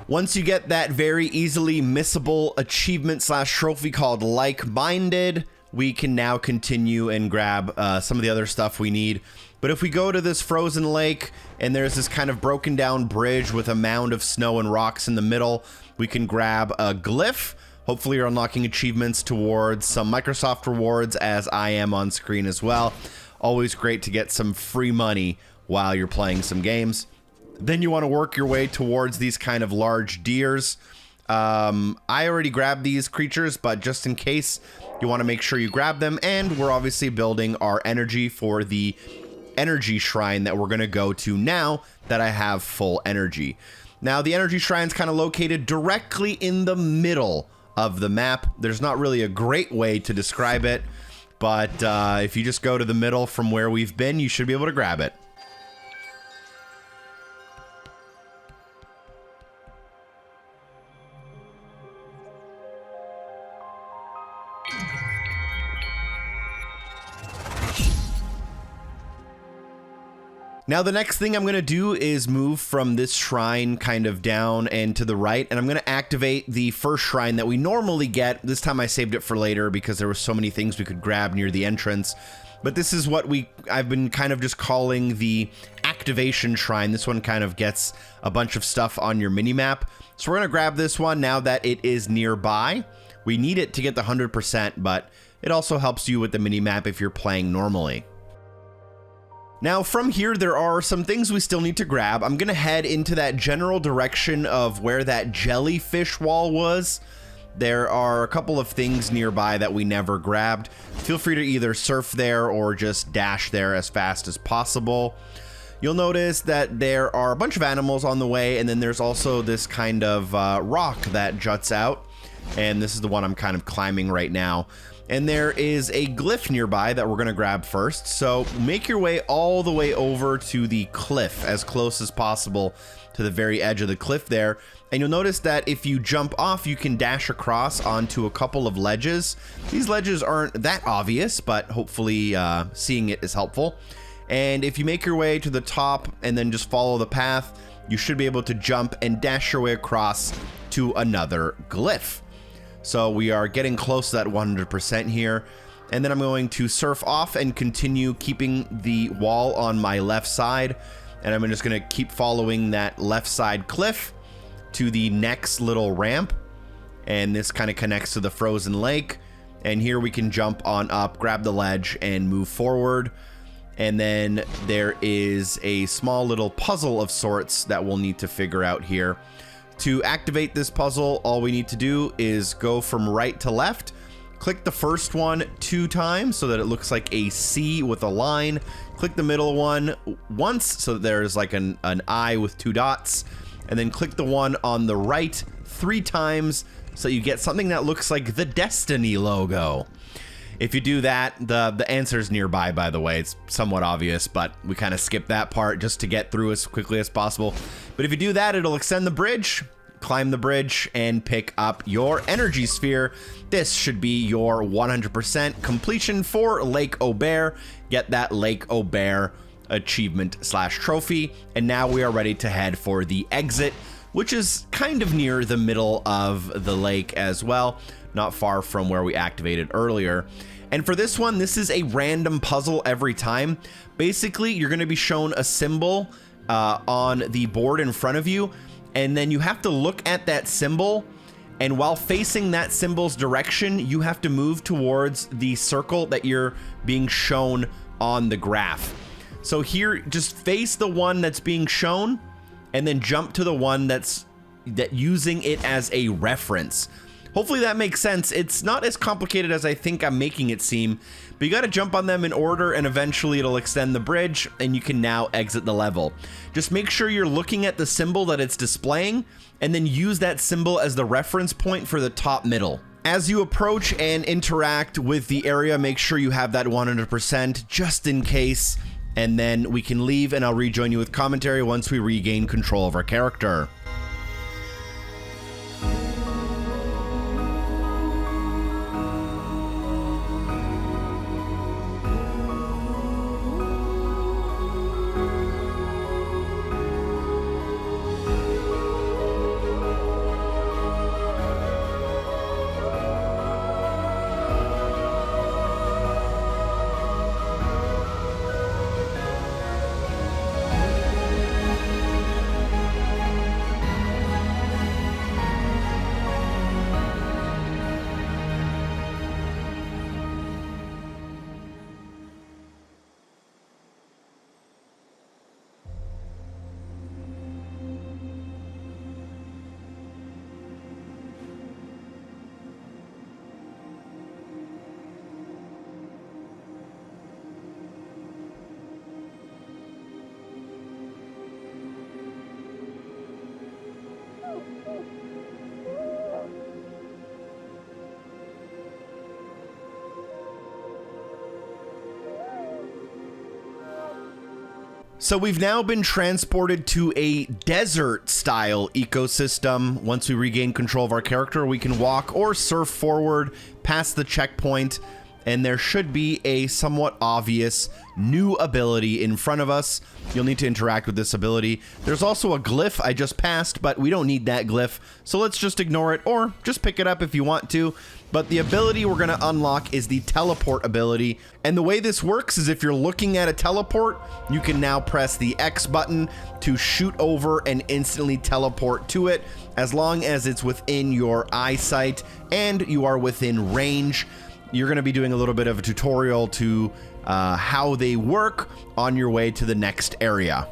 Speaker 2: Once you get that very easily missable achievement slash trophy called Like-Minded, we can now continue and grab some of the other stuff we need. But if we go to this frozen lake and there's this kind of broken down bridge with a mound of snow and rocks in the middle, we can grab a glyph. Hopefully you're unlocking achievements towards some Microsoft rewards, as I am on screen as well. Always great to get some free money while you're playing some games. Then you want to work your way towards these kind of large deers. I already grabbed these creatures, but just in case, you want to make sure you grab them. And we're obviously building our energy for the energy shrine that we're going to go to now that I have full energy. Now, the energy shrine's kind of located directly in the middle of the map. There's not really a great way to describe it, but if you just go to the middle from where we've been, you should be able to grab it. Now, the next thing I'm going to do is move from this shrine kind of down and to the right, and I'm going to activate the first shrine that we normally get. This time I saved it for later because there were so many things we could grab near the entrance. But this is what I've been kind of just calling the activation shrine. This one kind of gets a bunch of stuff on your minimap. So we're going to grab this one now that it is nearby. We need it to get the 100%, but it also helps you with the minimap if you're playing normally. Now, from here, there are some things we still need to grab. I'm going to head into that general direction of where that jellyfish wall was. There are a couple of things nearby that we never grabbed. Feel free to either surf there or just dash there as fast as possible. you'll notice that there are a bunch of animals on the way, and then there's also this kind of rock that juts out, and this is the one I'm kind of climbing right now. And there is a glyph nearby that we're gonna grab first. So make your way all the way over to the cliff, as close as possible to the very edge of the cliff there. And you'll notice that if you jump off, you can dash across onto a couple of ledges. These ledges aren't that obvious, but hopefully seeing it is helpful. And if you make your way to the top and then just follow the path, you should be able to jump and dash your way across to another glyph. So we are getting close to that 100% here. And then I'm going to surf off and continue keeping the wall on my left side. And I'm just gonna keep following that left side cliff to the next little ramp. And this kind of connects to the frozen lake. And here we can jump on up, grab the ledge, and move forward. And then there is a small little puzzle of sorts that we'll need to figure out here. To activate this puzzle, all we need to do is go from right to left, click the first one 2 times so that it looks like a C with a line, click the middle one once so that there's like an eye with 2 dots, and then click the one on the right 3 times so you get something that looks like the Destiny logo. If you do that, the answer's nearby, by the way. It's somewhat obvious, but we kind of skip that part just to get through as quickly as possible. But if you do that, it'll extend the bridge, climb the bridge, and pick up your energy sphere. This should be your 100% completion for Lake Ober. Get that Lake Ober achievement / trophy. And now we are ready to head for the exit, which is kind of near the middle of the lake as well, not far from where we activated earlier. And for this one, this is a random puzzle every time. Basically, you're gonna be shown a symbol on the board in front of you, and then you have to look at that symbol, and while facing that symbol's direction, you have to move towards the circle that you're being shown on the graph. So here, just face the one that's being shown, and then jump to the one that's using it as a reference. Hopefully that makes sense. It's not as complicated as I think I'm making it seem, but you gotta jump on them in order, and eventually it'll extend the bridge and you can now exit the level. Just make sure you're looking at the symbol that it's displaying, and then use that symbol as the reference point for the top middle. As you approach and interact with the area, make sure you have that 100% just in case, and then we can leave and I'll rejoin you with commentary once we regain control of our character. So we've now been transported to a desert-style ecosystem. Once we regain control of our character, we can walk or surf forward past the checkpoint, and there should be a somewhat obvious new ability in front of us. You'll need to interact with this ability. There's also a glyph I just passed, but we don't need that glyph, so let's just ignore it, or just pick it up if you want to. But the ability we're gonna unlock is the teleport ability. And the way this works is if you're looking at a teleport, you can now press the X button to shoot over and instantly teleport to it, as long as it's within your eyesight and you are within range. You're gonna be doing a little bit of a tutorial to how they work on your way to the next area.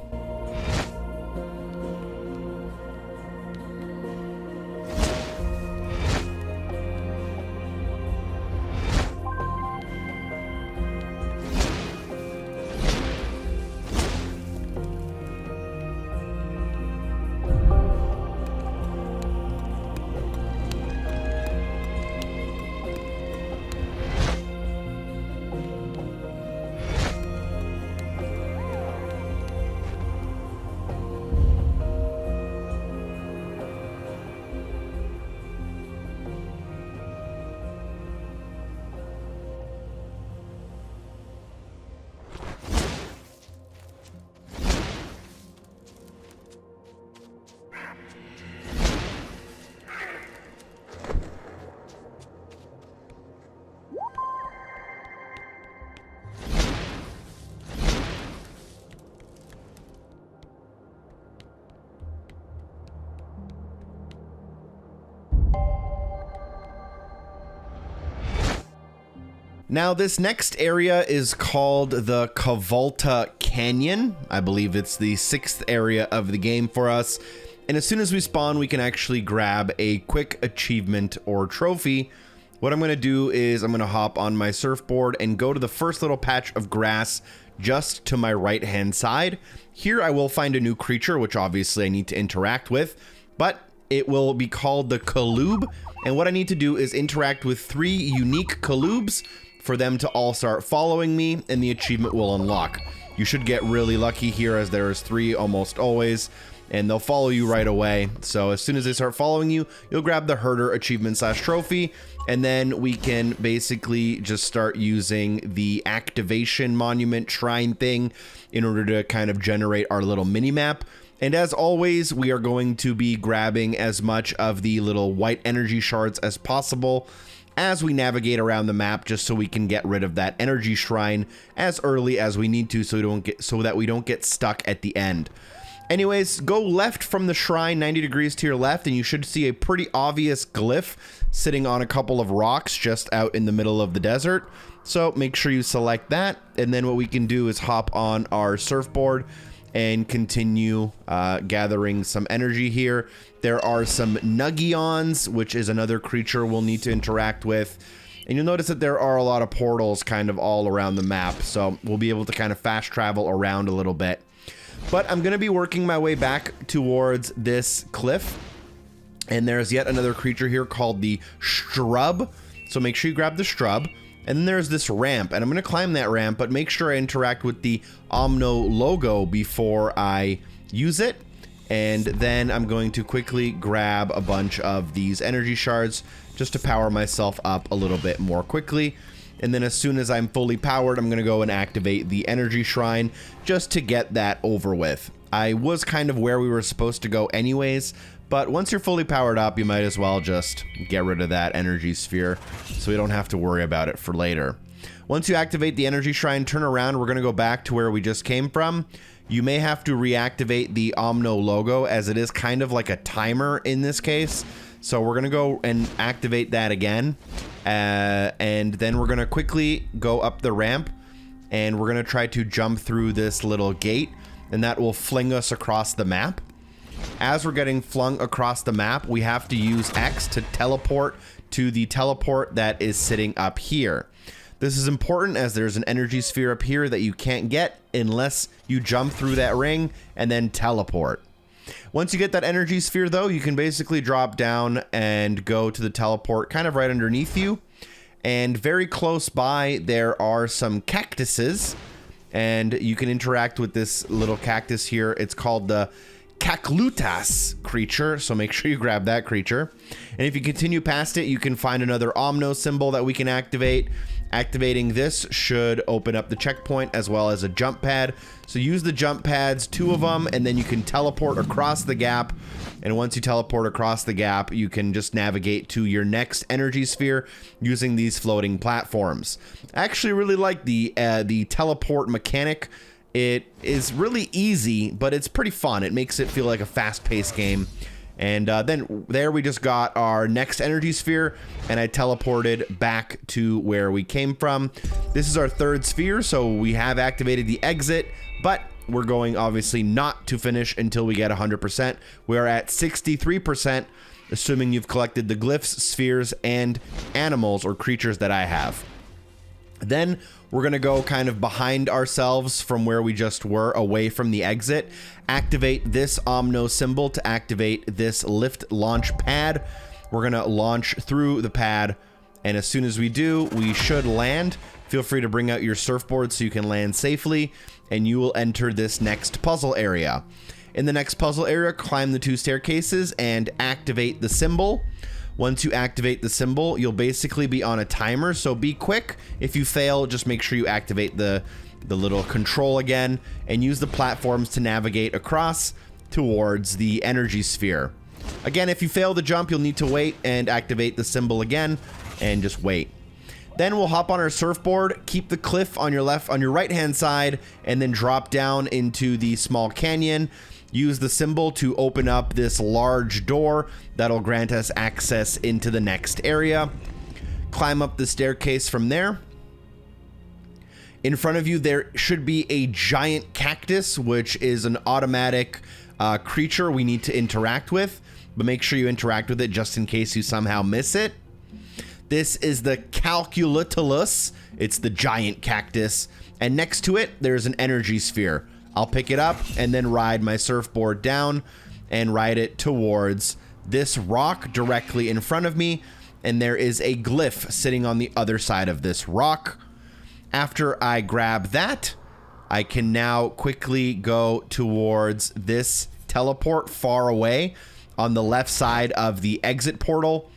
Speaker 2: Now, this next area is called the Cavulta Canyon. I believe it's the 6th area of the game for us. And as soon as we spawn, we can actually grab a quick achievement or trophy. What I'm going to do is I'm going to hop on my surfboard and go to the first little patch of grass just to my right-hand side. Here I will find a new creature, which obviously I need to interact with, but it will be called the Kaloob. And what I need to do is interact with 3 unique Kaloobs for them to all start following me, and the achievement will unlock. You should get really lucky here, as there is 3 almost always, and they'll follow you right away. So as soon as they start following you, you'll grab the herder achievement / trophy, and then we can basically just start using the activation monument shrine thing in order to kind of generate our little mini map. And as always, we are going to be grabbing as much of the little white energy shards as possible as we navigate around the map, just so we can get rid of that energy shrine as early as we need to, so that we don't get stuck at the end. Anyways, go left from the shrine 90 degrees to your left, and you should see a pretty obvious glyph sitting on a couple of rocks just out in the middle of the desert. So make sure you select that, and then what we can do is hop on our surfboard and continue gathering some energy here. There are some Nuggions, which is another creature we'll need to interact with. And you'll notice that there are a lot of portals kind of all around the map, so we'll be able to kind of fast travel around a little bit. But I'm going to be working my way back towards this cliff, and there's yet another creature here called the Strub. So make sure you grab the Strub. And then there's this ramp, and I'm going to climb that ramp, but make sure I interact with the Omno logo before I use it. And then I'm going to quickly grab a bunch of these energy shards just to power myself up a little bit more quickly. And then as soon as I'm fully powered, I'm going to go and activate the energy shrine just to get that over with. I was kind of where we were supposed to go anyways, but once you're fully powered up, you might as well just get rid of that energy sphere so we don't have to worry about it for later. Once you activate the energy shrine, turn around. We're going to go back to where we just came from. You may have to reactivate the Omno logo, as it is kind of like a timer in this case. So we're going to go and activate that again. And then we're going to quickly go up the ramp, and we're going to try to jump through this little gate, and that will fling us across the map. As we're getting flung across the map, we have to use X to teleport to the teleport that is sitting up here. This is important, as there's an energy sphere up here that you can't get unless you jump through that ring and then teleport. Once you get that energy sphere, though, you can basically drop down and go to the teleport kind of right underneath you. And very close by, there are some cactuses, and you can interact with this little cactus here. It's called the Caclutas creature, so make sure you grab that creature. And if you continue past it, you can find another Omno symbol that we can activate. Activating this should open up the checkpoint as well as a jump pad. So use the jump pads, 2 of them, and then you can teleport across the gap. And once you teleport across the gap, you can just navigate to your next energy sphere using these floating platforms. I actually really like the teleport mechanic. It is really easy, but it's pretty fun. It makes it feel like a fast-paced game. And then there we just got our next energy sphere, and I teleported back to where we came from. This is our 3rd sphere, so we have activated the exit, but we're going obviously not to finish until we get 100%. We are at 63%, assuming you've collected the glyphs, spheres, and animals or creatures that I have. Then we're going to go kind of behind ourselves from where we just were, away from the exit. Activate this Omno symbol to activate this lift launch pad. We're going to launch through the pad, and as soon as we do, we should land. Feel free to bring out your surfboard so you can land safely, and you will enter this next puzzle area. In the next puzzle area, climb the 2 staircases and activate the symbol. Once you activate the symbol, you'll basically be on a timer, so be quick. If you fail, just make sure you activate the little control again and use the platforms to navigate across towards the energy sphere. Again, if you fail the jump, you'll need to wait and activate the symbol again and just wait. Then we'll hop on our surfboard, keep the cliff on your right hand side, and then drop down into the small canyon. Use the symbol to open up this large door that'll grant us access into the next area. Climb up the staircase from there. In front of you, there should be a giant cactus, which is an automatic creature we need to interact with, but make sure you interact with it just in case you somehow miss it. This is the Calculatilus. It's the giant cactus. And next to it, there's an energy sphere. I'll pick it up and then ride my surfboard down and ride it towards this rock directly in front of me. And there is a glyph sitting on the other side of this rock. After I grab that, I can now quickly go towards this teleport far away on the left side of the exit portal.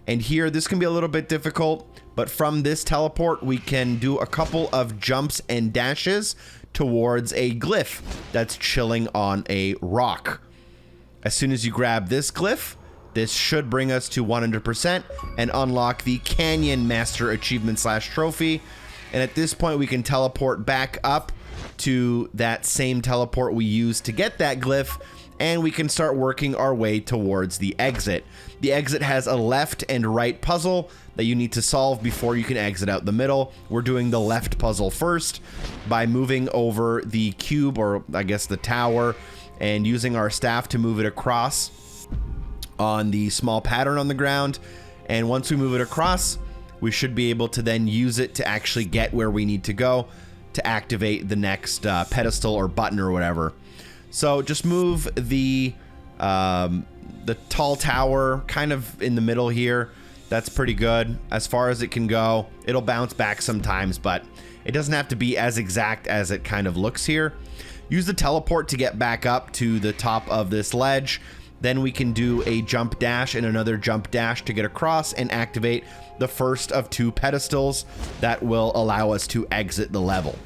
Speaker 2: And here, this can be a little bit difficult, but from this teleport, we can do a couple of jumps and dashes towards a glyph that's chilling on a rock. As soon as you grab this glyph, this should bring us to 100% and unlock the Canyon Master Achievement / Trophy. And at this point, we can teleport back up to that same teleport we used to get that glyph, and we can start working our way towards the exit. The exit has a left and right puzzle that you need to solve before you can exit out the middle. We're doing the left puzzle first by moving over the cube, or I guess the tower, and using our staff to move it across on the small pattern on the ground. And once we move it across, we should be able to then use it to actually get where we need to go to activate the next pedestal or button or whatever. So just move the tall tower kind of in the middle here. That's pretty good as far as it can go. It'll bounce back sometimes, but it doesn't have to be as exact as it kind of looks here. Use the teleport to get back up to the top of this ledge. Then we can do a jump dash and another jump dash to get across and activate the first of 2 pedestals that will allow us to exit the level.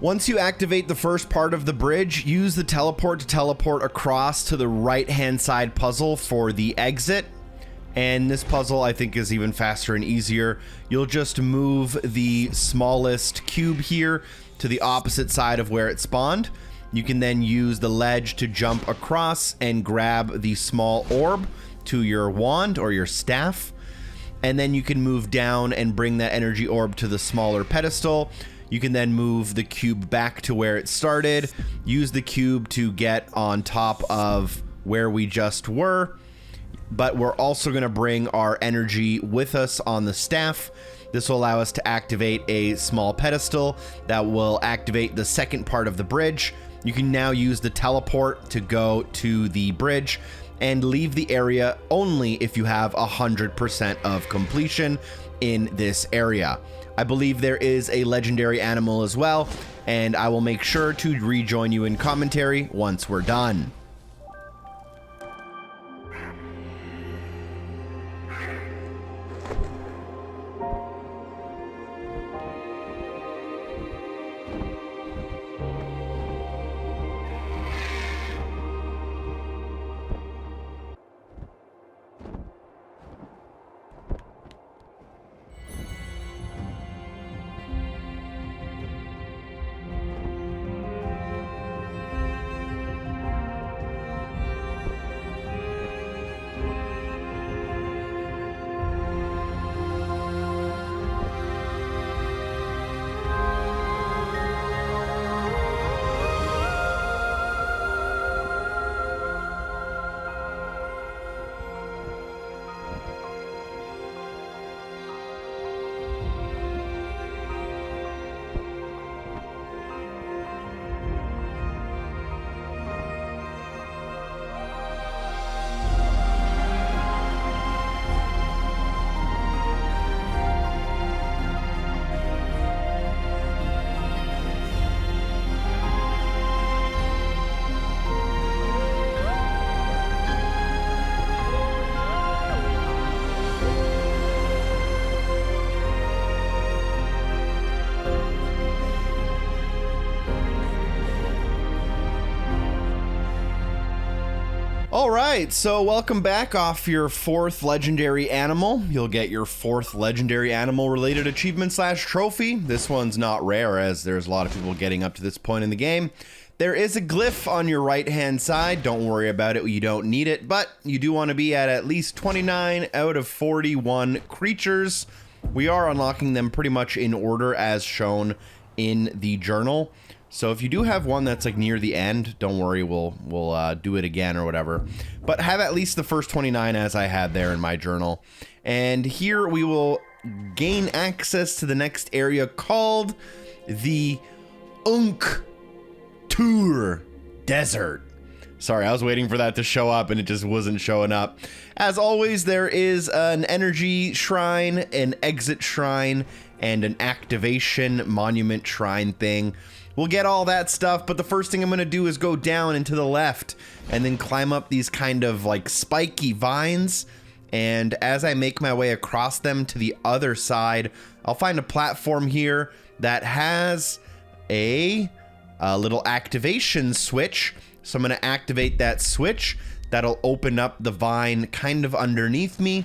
Speaker 2: Once you activate the first part of the bridge, use the teleport to teleport across to the right-hand side puzzle for the exit. And this puzzle, I think, is even faster and easier. You'll just move the smallest cube here to the opposite side of where it spawned. You can then use the ledge to jump across and grab the small orb to your wand or your staff. And then you can move down and bring that energy orb to the smaller pedestal. You can then move the cube back to where it started, use the cube to get on top of where we just were, but we're also going to bring our energy with us on the staff. This will allow us to activate a small pedestal that will activate the second part of the bridge. You can now use the teleport to go to the bridge and leave the area only if you have 100% of completion in this area. I believe there is a legendary animal as well, and I will make sure to rejoin you in commentary once we're done. All right, so welcome back off your 4th legendary animal. You'll get your 4th legendary animal related achievement / trophy. This one's not rare as there's a lot of people getting up to this point in the game. There is a glyph on your right hand side. Don't worry about it, you don't need it, but you do want to be at least 29 out of 41 creatures. We are unlocking them pretty much in order as shown in the journal. So if you do have one that's like near the end, don't worry, we'll do it again or whatever. But have at least the first 29 as I had there in my journal. And here we will gain access to the next area called the Unkh-Turr Desert. Sorry, I was waiting for that to show up and it just wasn't showing up. As always, there is an energy shrine, an exit shrine, and an activation monument shrine thing. We'll get all that stuff, but the first thing I'm going to do is go down and to the left and then climb up these kind of like spiky vines. And as I make my way across them to the other side, I'll find a platform here that has a little activation switch. So I'm going to activate that switch. That'll open up the vine kind of underneath me.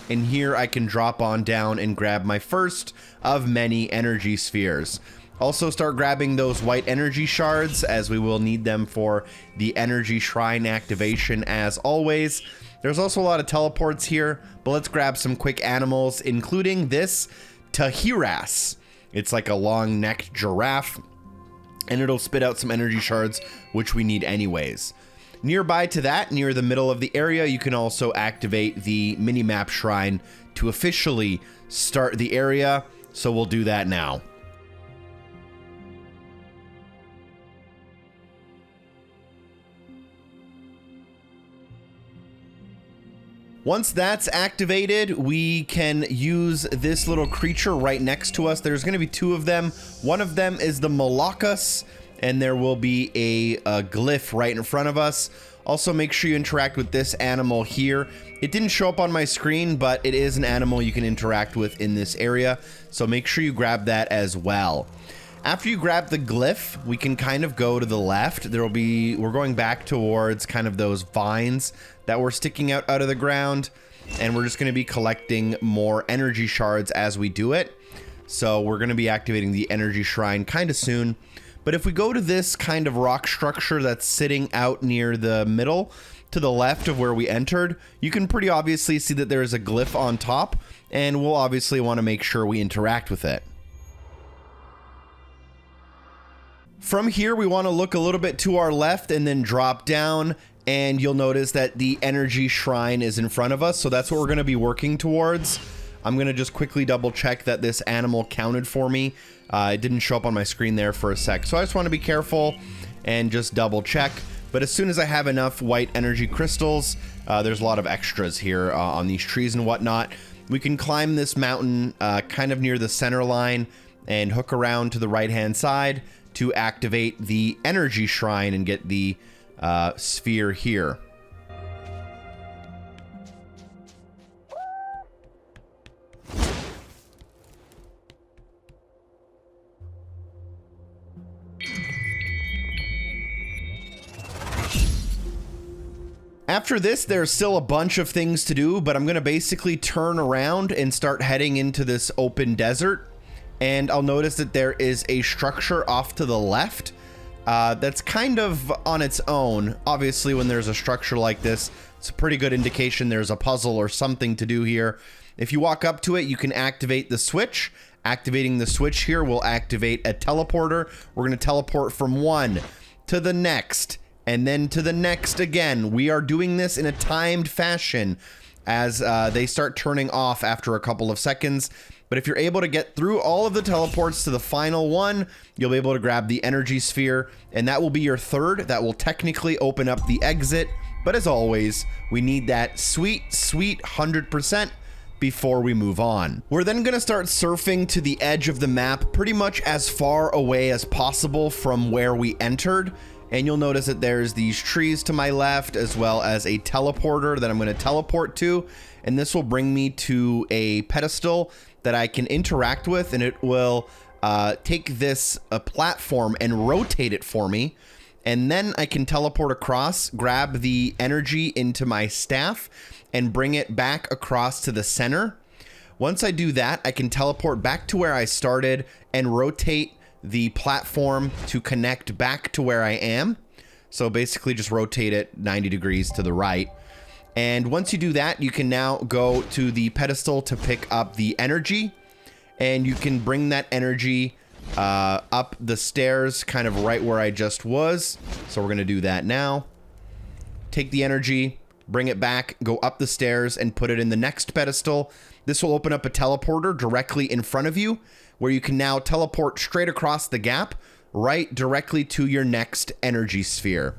Speaker 2: And here I can drop on down and grab my first of many energy spheres. Also start grabbing those white energy shards as we will need them for the energy shrine activation as always. There's also a lot of teleports here, but let's grab some quick animals, including this Tahiras. It's like a long-necked giraffe, and it'll spit out some energy shards, which we need anyways. Nearby to that, near the middle of the area, you can also activate the minimap shrine to officially start the area, so we'll do that now. Once that's activated, we can use this little creature right next to us. There's going to be 2 of them. One of them is the Malachus, and there will be a glyph right in front of us. Also, make sure you interact with this animal here. It didn't show up on my screen, but it is an animal you can interact with in this area, so make sure you grab that as well. After you grab the glyph, we can kind of go to the left. We're going back towards kind of those vines that were sticking out of the ground, and we're just going to be collecting more energy shards as we do it. So we're going to be activating the energy shrine kind of soon. But if we go to this kind of rock structure that's sitting out near the middle to the left of where we entered, you can pretty obviously see that there is a glyph on top, and we'll obviously want to make sure we interact with it. From here, we want to look a little bit to our left and then drop down, and you'll notice that the energy shrine is in front of us, so that's what we're going to be working towards. I'm going to just quickly double check that this animal counted for me. It didn't show up on my screen there for a sec, so I just want to be careful and just double check. But as soon as I have enough white energy crystals, there's a lot of extras here on these trees and whatnot. We can climb this mountain kind of near the center line and hook around to the right-hand side to activate the energy shrine and get the sphere here. After this, there's still a bunch of things to do, but I'm going to basically turn around and start heading into this open desert. And I'll notice that there is a structure off to the left that's kind of on its own. Obviously, when there's a structure like this, it's a pretty good indication there's a puzzle or something to do here. If you walk up to it, you can activate the switch. Activating the switch here will activate a teleporter. We're going to teleport from one to the next and then to the next again. We are doing this in a timed fashion as they start turning off after a couple of seconds. But if you're able to get through all of the teleports to the final one, you'll be able to grab the energy sphere, and that will be your third. That will technically open up the exit. But as always, we need that sweet 100% before we move on. We're then going to start surfing to the edge of the map, pretty much as far away as possible from where we entered. And you'll notice that there's these trees to my left, as well as a teleporter that I'm going to teleport to. And this will bring me to a pedestal that I can interact with, and it will take this platform and rotate it for me. and then I can teleport across, grab the energy into my staff, and bring it back across to the center. Once I do that, I can teleport back to where I started and rotate the platform to connect back to where I am. So basically just rotate it 90 degrees to the right. And once you do that, you can now go to the pedestal to pick up the energy, and you can bring that energy up the stairs kind of right where I just was. So we're going to do that now. Take the energy, bring it back, go up the stairs, and put it in the next pedestal. This will open up a teleporter directly in front of you, where you can now teleport straight across the gap, right directly to your next energy sphere.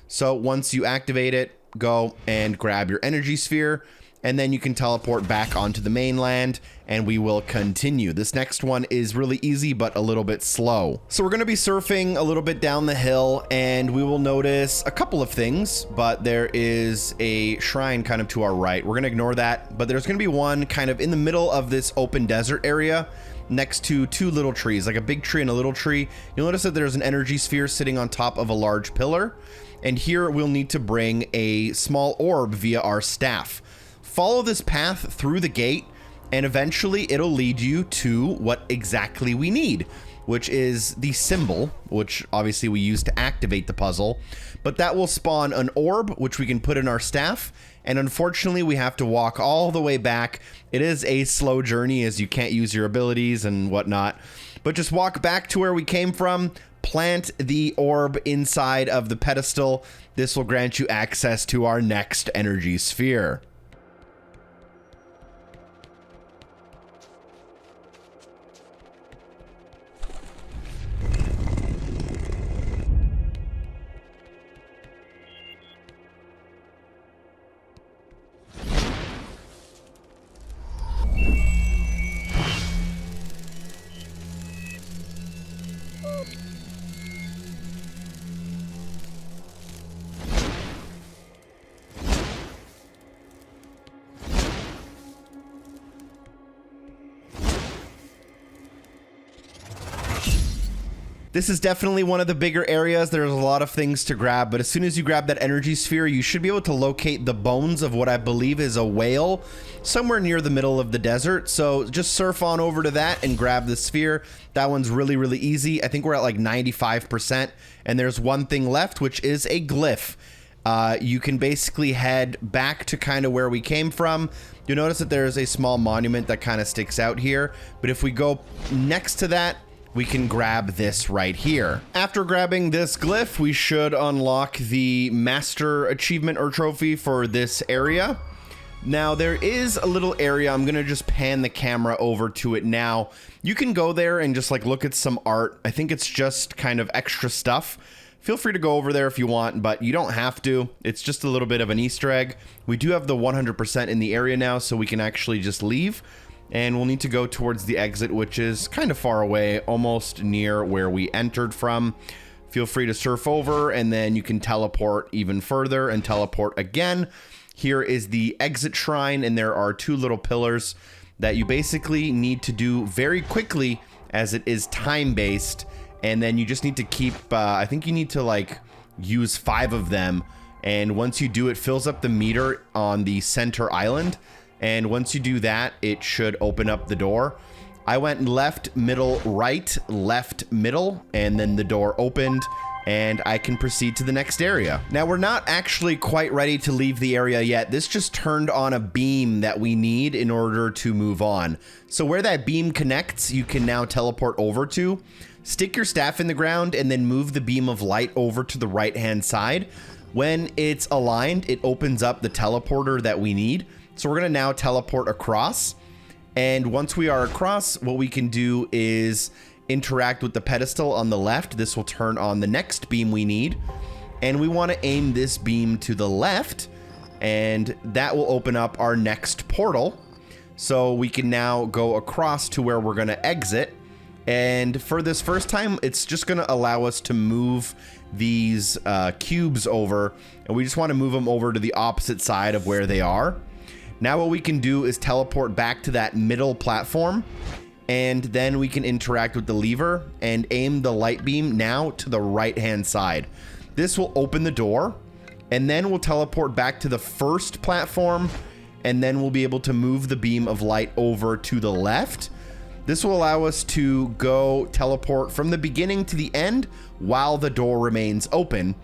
Speaker 2: So once you activate it, go and grab your energy sphere, and then you can teleport back onto the mainland, and we will continue. This next one is really easy, but a little bit slow. So we're going to be surfing a little bit down the hill, and we will notice a couple of things, but there is a shrine kind of to our right. We're going to ignore that, but there's going to be one kind of in the middle of this open desert area next to two little trees, like a big tree and a little tree. You'll notice that there's an energy sphere sitting on top of a large pillar, and here we'll need to bring a small orb via our staff. Follow this path through the gate, and eventually it'll lead you to what exactly we need, which is the symbol, which obviously we use to activate the puzzle, but that will spawn an orb, which we can put in our staff, and unfortunately we have to walk all the way back. It is a slow journey as you can't use your abilities and whatnot, but just walk back to where we came from, plant the orb inside of the pedestal. This will grant you access to our next energy sphere. This is definitely one of the bigger areas. There's a lot of things to grab, but as soon as you grab that energy sphere, you should be able to locate the bones of what I believe is a whale somewhere near the middle of the desert. So just surf on over to that and grab the sphere. That one's really, really easy. I think we're at like 95%, and there's one thing left, which is a glyph. You can basically head back to kind of where we came from. You'll notice that there's a small monument that kind of sticks out here, but if we go next to that, we can grab this right here. After grabbing this glyph, we should unlock the master achievement or trophy for this area. Now there is a little area, I'm gonna just pan the camera over to it now. You can go there and just like look at some art. I think it's just kind of extra stuff. Feel free to go over there if you want, but you don't have to. It's just a little bit of an Easter egg. We do have the 100% in the area now, so we can actually just leave. And we'll need to go towards the exit, which is kind of far away, almost near where we entered from. Feel free to surf over, and then you can teleport even further and teleport again. Here is the exit shrine, and there are two little pillars that you basically need to do very quickly as it is time-based. And then you just need to keep, I think you need to like use 5 of them. And once you do, it fills up the meter on the center island. And once you do that, it should open up the door. I went left, middle, right, left, middle, and then the door opened, and I can proceed to the next area. Now, we're not actually quite ready to leave the area yet. This just turned on a beam that we need in order to move on. So where that beam connects, you can now teleport over to. Stick your staff in the ground and then move the beam of light over to the right-hand side. When it's aligned, it opens up the teleporter that we need. So we're gonna now teleport across, and once we are across, what we can do is interact with the pedestal on the left. This will turn on the next beam we need, and we want to aim this beam to the left, and that will open up our next portal. So we can now go across to where we're gonna exit, and for this first time, it's just gonna allow us to move these cubes over, and we just want to move them over to the opposite side of where they are. Now what we can do is teleport back to that middle platform, and then we can interact with the lever and aim the light beam now to the right hand side. This will open the door, and then we'll teleport back to the first platform, and then we'll be able to move the beam of light over to the left. This will allow us to go teleport from the beginning to the end while the door remains open.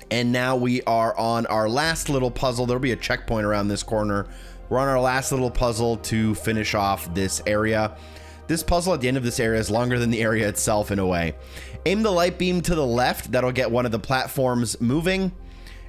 Speaker 2: And now we are on our last little puzzle. There'll be a checkpoint around this corner. We're on our last little puzzle to finish off this area. This puzzle at the end of this area is longer than the area itself in a way. Aim the light beam to the left. That'll get one of the platforms moving.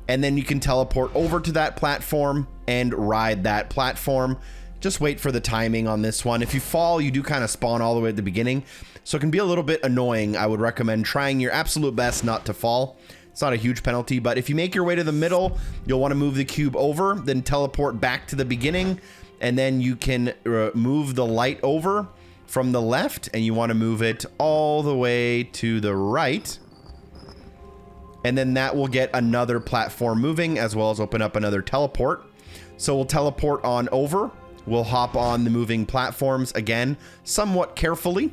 Speaker 2: And then you can teleport over to that platform and ride that platform. Just wait for the timing on this one. If you fall, you do kind of spawn all the way at the beginning, so it can be a little bit annoying. I would recommend trying your absolute best not to fall. It's not a huge penalty, but if you make your way to the middle, you'll want to move the cube over, then teleport back to the beginning, and then you can move the light over from the left, and you want to move it all the way to the right. And then that will get another platform moving, as well as open up another teleport. So we'll teleport on over. We'll hop on the moving platforms again, somewhat carefully.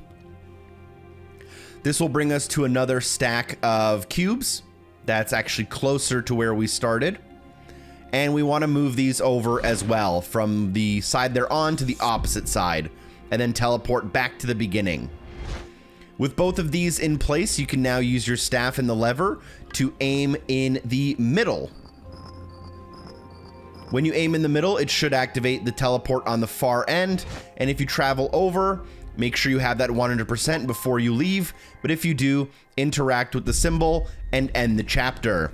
Speaker 2: This will bring us to another stack of cubes. That's actually closer to where we started. And we want to move these over as well from the side they're on to the opposite side, and then teleport back to the beginning. With both of these in place, you can now use your staff and the lever to aim in the middle. When you aim in the middle, it should activate the teleport on the far end. And if you travel over, make sure you have that 100% before you leave. But if you do, interact with the symbol and end the chapter.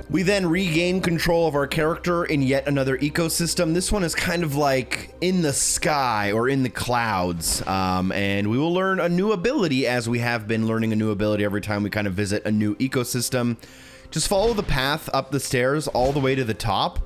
Speaker 2: We then regain control of our character in yet another ecosystem. This one is kind of like in the sky or in the clouds. And we will learn a new ability, as we have been learning a new ability every time we kind of visit a new ecosystem. Just follow the path up the stairs all the way to the top,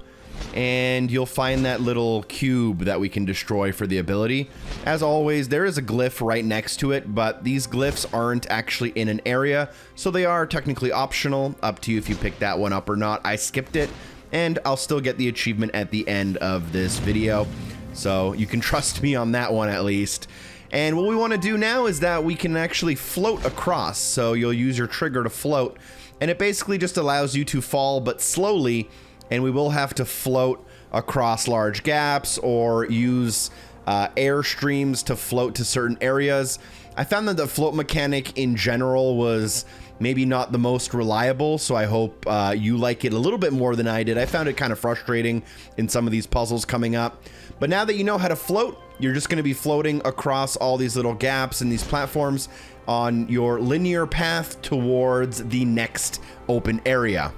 Speaker 2: and you'll find that little cube that we can destroy for the ability. As always, there is a glyph right next to it, but these glyphs aren't actually in an area, so they are technically optional. Up to you if you pick that one up or not. I skipped it, and I'll still get the achievement at the end of this video, so you can trust me on that one at least. And what we want to do now is that we can actually float across, so you'll use your trigger to float, and it basically just allows you to fall, but slowly. And we will have to float across large gaps or use air streams to float to certain areas. I found that the float mechanic in general was maybe not the most reliable, so I hope you like it a little bit more than I did. I found it kind of frustrating in some of these puzzles coming up. But now that you know how to float, you're just going to be floating across all these little gaps and these platforms on your linear path towards the next open area.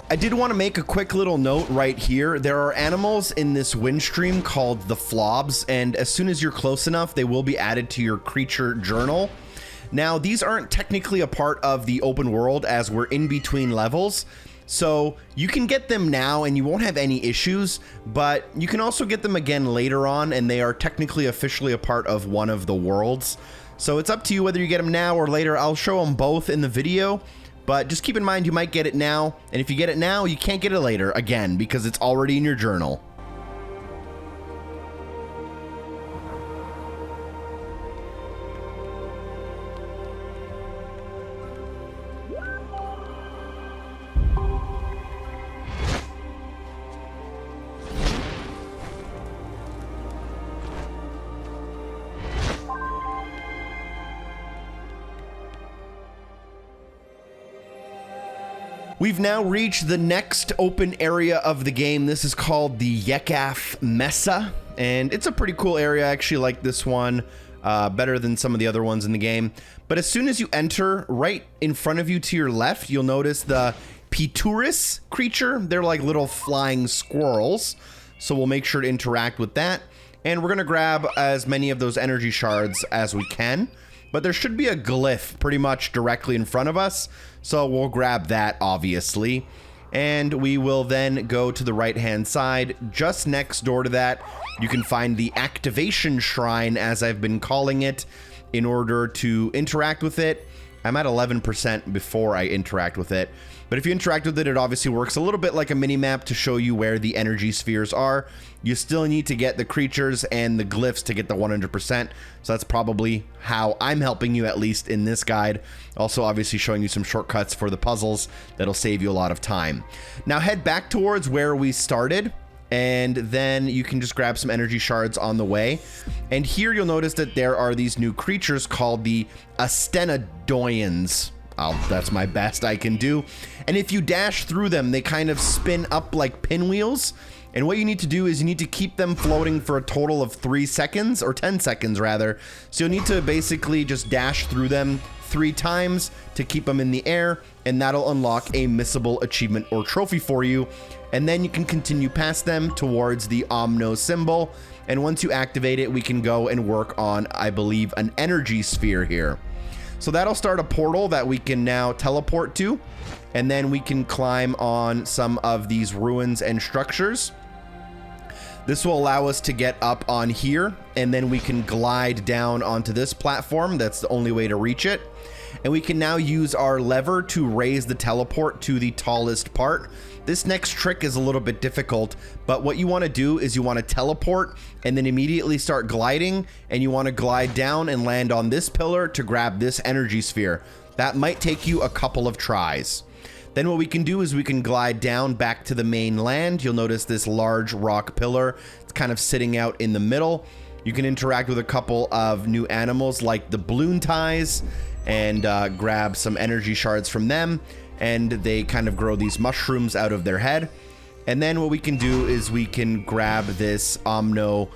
Speaker 2: I did want to make a quick little note right here. There are animals in this wind stream called the flobs, and as soon as you're close enough, they will be added to your creature journal. Now, these aren't technically a part of the open world as we're in between levels. So you can get them now and you won't have any issues, but you can also get them again later on, and they are technically officially a part of one of the worlds. So it's up to you whether you get them now or later. I'll show them both in the video, but just keep in mind you might get it now, and if you get it now, you can't get it later again because it's already in your journal. We've now reached the next open area of the game. This is called the Yeccaph Mesa, and it's a pretty cool area. I actually like this one better than some of the other ones in the game. But as soon as you enter, right in front of you to your left, you'll notice the Pituris creature. They're like little flying squirrels, so we'll make sure to interact with that. And we're gonna grab as many of those energy shards as we can. But there should be a glyph pretty much directly in front of us, so we'll grab that, obviously. And we will then go to the right-hand side. Just next door to that, you can find the activation shrine, as I've been calling it, in order to interact with it. I'm at 11% before I interact with it. But if you interact with it, it obviously works a little bit like a mini-map to show you where the energy spheres are. You still need to get the creatures and the glyphs to get the 100%. So that's probably how I'm helping you, at least in this guide. Also, obviously showing you some shortcuts for the puzzles that'll save you a lot of time. Now head back towards where we started, and then you can just grab some energy shards on the way. And here you'll notice that there are these new creatures called the Astenadoyans. That's my best I can do. And if you dash through them, they kind of spin up like pinwheels. And what you need to do is you need to keep them floating for a total of 3 seconds, or 10 seconds rather. So you'll need to basically just dash through them 3 times to keep them in the air, and that'll unlock a missable achievement or trophy for you. And then you can continue past them towards the Omno symbol. And once you activate it, we can go and work on, I believe, an energy sphere here. So that'll start a portal that we can now teleport to, and then we can climb on some of these ruins and structures. This will allow us to get up on here, and then we can glide down onto this platform. That's the only way to reach it. And we can now use our lever to raise the teleport to the tallest part. This next trick is a little bit difficult, but what you want to do is you want to teleport and then immediately start gliding, and you want to glide down and land on this pillar to grab this energy sphere. That might take you a couple of tries. Then what we can do is we can glide down back to the main land. You'll notice this large rock pillar. It's kind of sitting out in the middle. You can interact with a couple of new animals like the balloon ties and grab some energy shards from them. And they kind of grow these mushrooms out of their head. And then what we can do is we can grab this Omno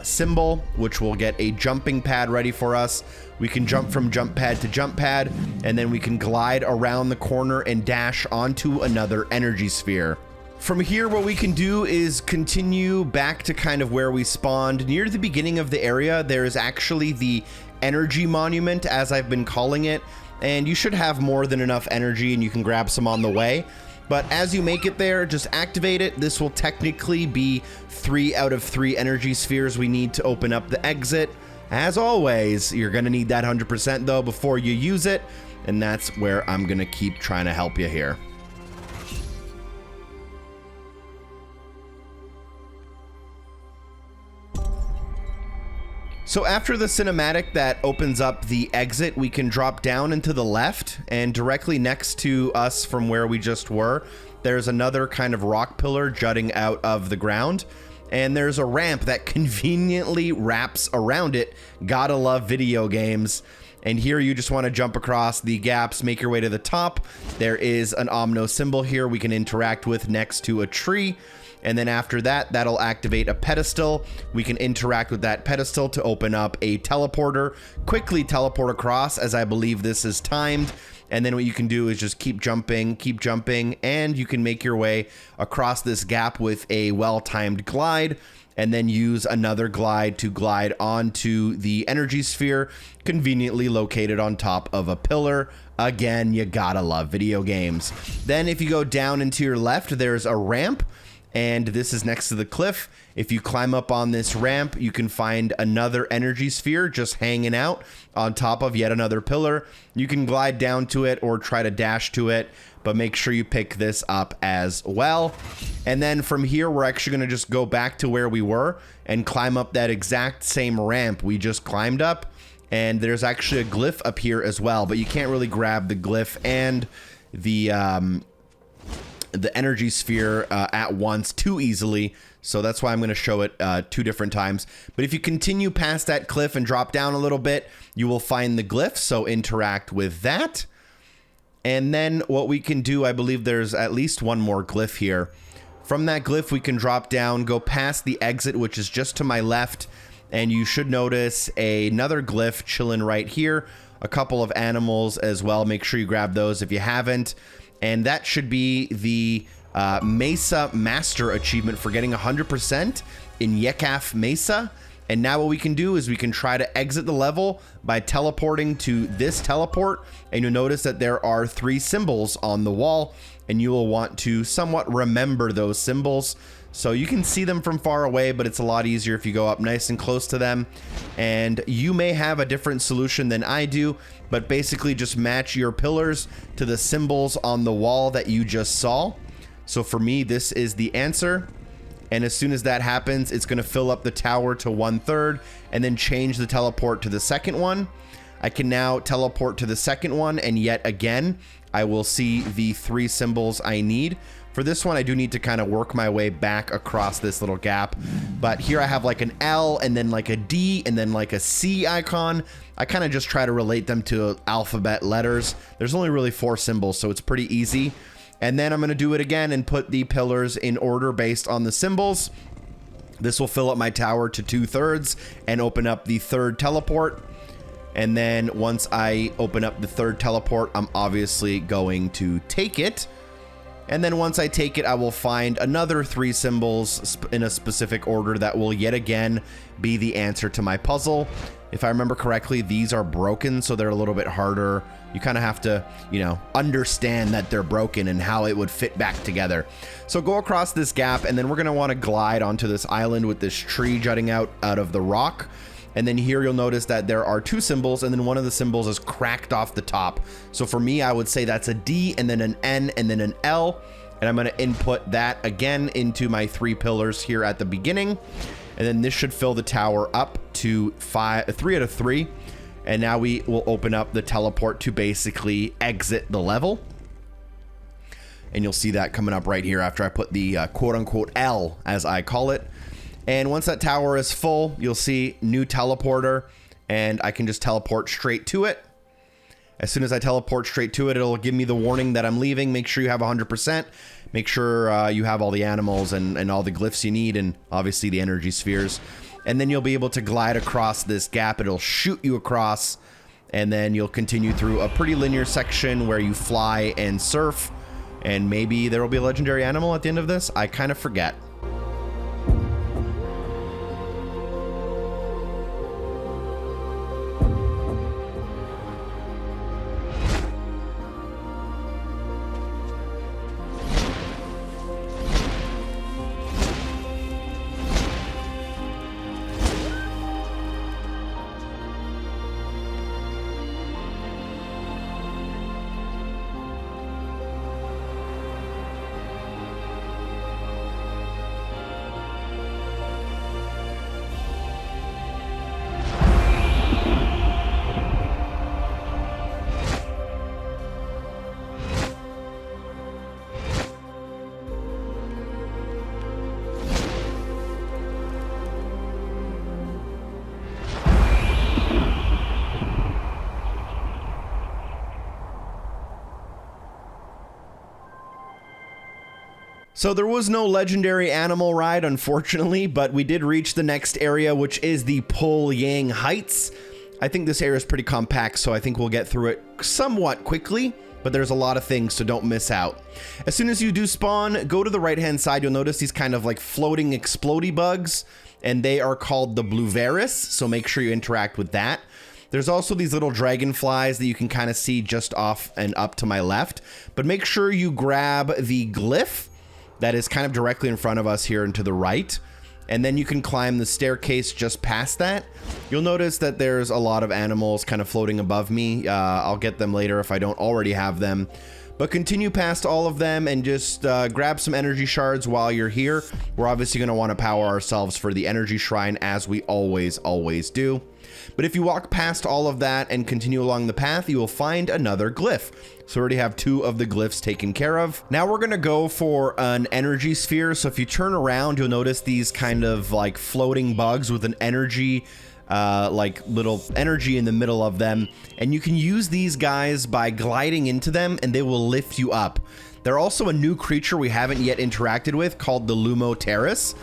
Speaker 2: symbol, which will get a jumping pad ready for us. We can jump from jump pad to jump pad, and then we can glide around the corner and dash onto another energy sphere. From here, what we can do is continue back to kind of where we spawned. Near the beginning of the area, there is actually the energy monument, as I've been calling it. And you should have more than enough energy, and you can grab some on the way. But as you make it there, just activate it. This will technically be 3 out of 3 energy spheres we need to open up the exit. As always, you're going to need that 100% though before you use it. And that's where I'm going to keep trying to help you here. So after the cinematic that opens up the exit, we can drop down and to the left, and directly next to us from where we just were, there's another kind of rock pillar jutting out of the ground, and there's a ramp that conveniently wraps around it. Gotta love video games. And here you just want to jump across the gaps, make your way to the top. There is an Omno symbol here we can interact with next to a tree. And then after that, that'll activate a pedestal. We can interact with that pedestal to open up a teleporter, quickly teleport across, as I believe this is timed. And then what you can do is just keep jumping, and you can make your way across this gap with a well-timed glide, and then use another glide to glide onto the energy sphere, conveniently located on top of a pillar. Again, you gotta love video games. Then if you go down and to your left, there's a ramp, and this is next to the cliff. If you climb up on this ramp, you can find another energy sphere just hanging out on top of yet another pillar. You can glide down to it or try to dash to it, but make sure you pick this up as well. And then from here, we're actually going to just go back to where we were and climb up that exact same ramp we just climbed up. And there's actually a glyph up here as well, but you can't really grab the glyph and the energy sphere at once too easily. So that's why I'm going to show it 2 different times. But if you continue past that cliff and drop down a little bit, you will find the glyph. So interact with that. And then what we can do, I believe there's at least one more glyph here. From that glyph, we can drop down, go past the exit, which is just to my left. And you should notice another glyph chilling right here. A couple of animals as well. Make sure you grab those if you haven't. And that should be the Mesa Master achievement for getting 100% in Yeccaph Mesa. And now what we can do is we can try to exit the level by teleporting to this teleport. And you'll notice that there are 3 symbols on the wall, and you will want to somewhat remember those symbols. So you can see them from far away, but it's a lot easier if you go up nice and close to them. And you may have a different solution than I do, but basically just match your pillars to the symbols on the wall that you just saw. So for me, this is the answer. And as soon as that happens, it's going to fill up the tower to 1/3 and then change the teleport to the second one. I can now teleport to the second one, and yet again, I will see the 3 symbols I need. For this one, I do need to kind of work my way back across this little gap. But here I have like an L and then like a D and then like a C icon. I kind of just try to relate them to alphabet letters. There's only really 4 symbols, so it's pretty easy. And then I'm going to do it again and put the pillars in order based on the symbols. This will fill up my tower to 2/3 and open up the 3rd teleport. And then once I open up the 3rd teleport, I'm obviously going to take it. And then once I take it, I will find another 3 symbols in a specific order that will yet again be the answer to my puzzle. If I remember correctly, these are broken, so they're a little bit harder. You kind of have to, you know, understand that they're broken and how it would fit back together. So go across this gap, and then we're going to want to glide onto this island with this tree jutting out of the rock. And then here you'll notice that there are 2 symbols, and then one of the symbols is cracked off the top. So for me, I would say that's a D, and then an N, and then an L. And I'm going to input that again into my 3 pillars here at the beginning. And then this should fill the tower up to 3 out of 3. And now we will open up the teleport to basically exit the level. And you'll see that coming up right here after I put the quote-unquote L, as I call it. And once that tower is full, you'll see new teleporter, and I can just teleport straight to it. As soon as I teleport straight to it, it'll give me the warning that I'm leaving. Make sure you have 100%. Make sure you have all the animals and all the glyphs you need, and obviously the energy spheres. And then you'll be able to glide across this gap. It'll shoot you across, and then you'll continue through a pretty linear section where you fly and surf. And maybe there will be a legendary animal at the end of this. I kind of forget. So there was no legendary animal ride, unfortunately, but we did reach the next area, which is the Pulyang Heights. I think this area is pretty compact, so I think we'll get through it somewhat quickly, but there's a lot of things, so don't miss out. As soon as you do spawn, go to the right-hand side. You'll notice these kind of like floating explodey bugs, and they are called the Blueveris, so make sure you interact with that. There's also these little dragonflies that you can kind of see just off and up to my left, but make sure you grab the glyph that is kind of directly in front of us here and to the right. And then you can climb the staircase just past that. You'll notice that there's a lot of animals kind of floating above me. I'll get them later if I don't already have them. But continue past all of them and just grab some energy shards while you're here. We're obviously going to want to power ourselves for the energy shrine, as we always do. But if you walk past all of that and continue along the path, you will find another glyph. So we already have 2 of the glyphs taken care of. Now we're gonna go for an energy sphere. So if you turn around, you'll notice these kind of like floating bugs with an energy, like little energy in the middle of them. And you can use these guys by gliding into them and they will lift you up. They're also a new creature we haven't yet interacted with called the Lumotterus.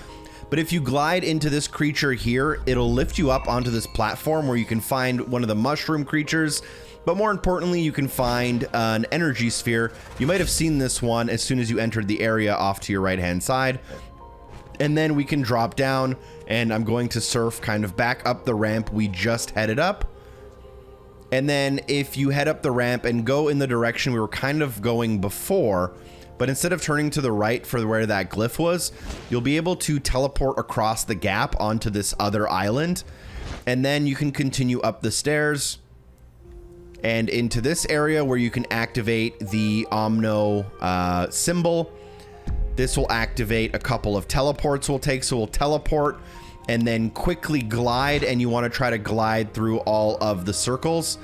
Speaker 2: But if you glide into this creature here, it'll lift you up onto this platform where you can find one of the mushroom creatures. But more importantly, you can find an energy sphere. You might have seen this one as soon as you entered the area off to your right-hand side. And then we can drop down, and I'm going to surf kind of back up the ramp we just headed up. And then if you head up the ramp and go in the direction we were kind of going before, but instead of turning to the right for where that glyph was, you'll be able to teleport across the gap onto this other island. And then you can continue up the stairs and into this area where you can activate the Omno symbol. This will activate a couple of teleports we'll take. So we'll teleport and then quickly glide, and you want to try to glide through all of the circles.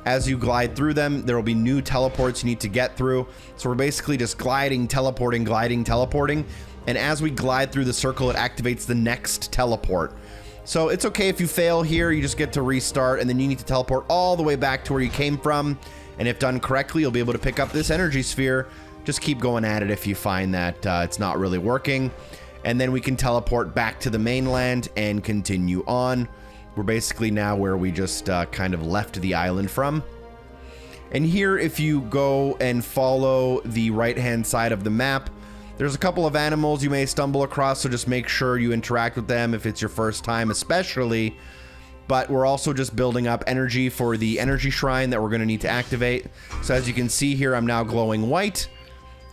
Speaker 2: As you glide through them, there will be new teleports you need to get through. So we're basically just gliding, teleporting, gliding, teleporting. And as we glide through the circle, it activates the next teleport. So it's okay if you fail here, you just get to restart, and then you need to teleport all the way back to where you came from. And if done correctly, you'll be able to pick up this energy sphere. Just keep going at it if you find that it's not really working. And then we can teleport back to the mainland and continue on. We're basically now where we just kind of left the island from. And here, if you go and follow the right-hand side of the map, there's a couple of animals you may stumble across, so just make sure you interact with them if it's your first time especially. But we're also just building up energy for the energy shrine that we're going to need to activate. So as you can see here, I'm now glowing white.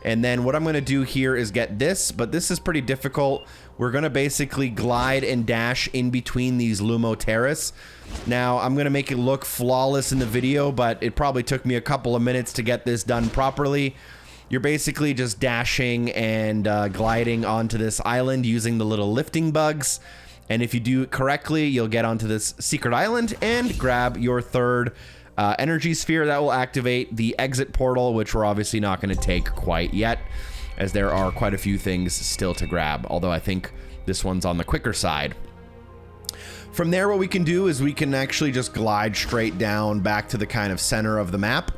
Speaker 2: And then what I'm going to do here is get this, but this is pretty difficult. We're going to basically glide and dash in between these Lumotterus. Now, I'm going to make it look flawless in the video, but it probably took me a couple of minutes to get this done properly. You're basically just dashing and gliding onto this island using the little lifting bugs. And if you do it correctly, you'll get onto this secret island and grab your third energy sphere. That will activate the exit portal, which we're obviously not going to take quite yet, as there are quite a few things still to grab, although I think this one's on the quicker side. From there, what we can do is we can actually just glide straight down back to the kind of center of the map.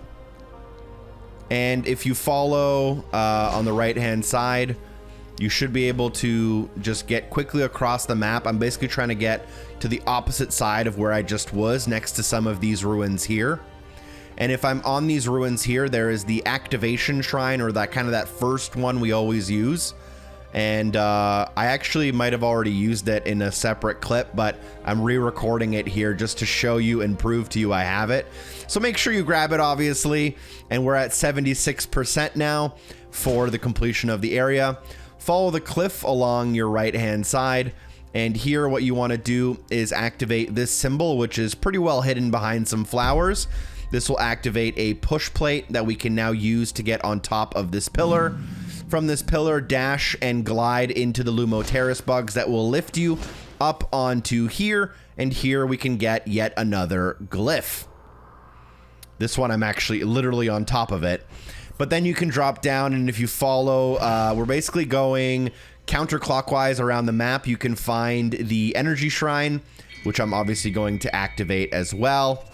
Speaker 2: And if you follow on the right-hand side, you should be able to just get quickly across the map. I'm basically trying to get to the opposite side of where I just was, next to some of these ruins here. And if I'm on these ruins here, there is the activation shrine, or that kind of that first one we always use. And I actually might have already used it in a separate clip, but I'm re-recording it here just to show you and prove to you I have it. So make sure you grab it, obviously. And we're at 76% now for the completion of the area. Follow the cliff along your right-hand side. And here what you want to do is activate this symbol, which is pretty well hidden behind some flowers. This will activate a push plate that we can now use to get on top of this pillar. From this pillar, dash and glide into the Lumotterus bugs that will lift you up onto here. And here we can get yet another glyph. This one I'm actually literally on top of it. But then you can drop down, and if you follow, we're basically going counterclockwise around the map. You can find the energy shrine, which I'm obviously going to activate as well.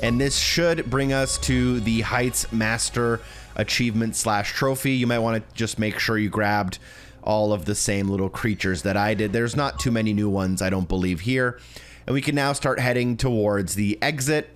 Speaker 2: And this should bring us to the Heights Master achievement / trophy. You might want to just make sure you grabbed all of the same little creatures that I did. There's not too many new ones, I don't believe, here. and we can now start heading towards the exit.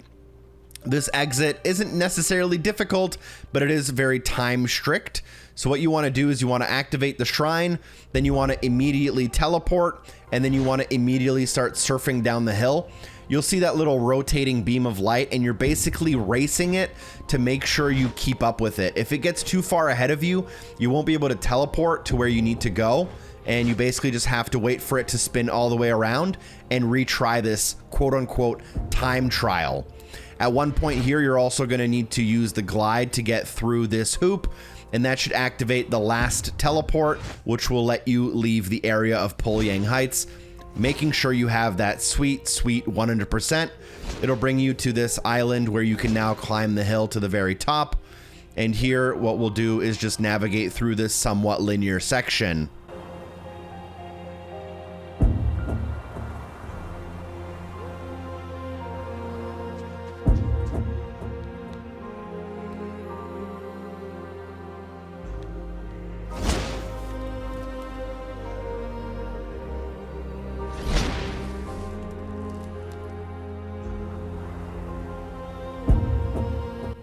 Speaker 2: This exit isn't necessarily difficult, but it is very time strict. So what you want to do is you want to activate the shrine, then you want to immediately teleport, and then you want to immediately start surfing down the hill. You'll see that little rotating beam of light, and you're basically racing it to make sure you keep up with it. If it gets too far ahead of you, you won't be able to teleport to where you need to go, and you basically just have to wait for it to spin all the way around and retry this quote-unquote time trial. At one point here, you're also going to need to use the glide to get through this hoop, and that should activate the last teleport, which will let you leave the area of Pulyang Heights, making sure you have that sweet 100%. It'll bring you to this island where you can now climb the hill to the very top. And here, what we'll do is just navigate through this somewhat linear section.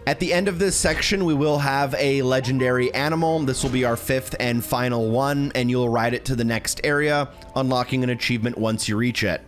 Speaker 2: At the end of this section, we will have a legendary animal. This will be our 5th and final one, and you'll ride it to the next area, unlocking an achievement once you reach it.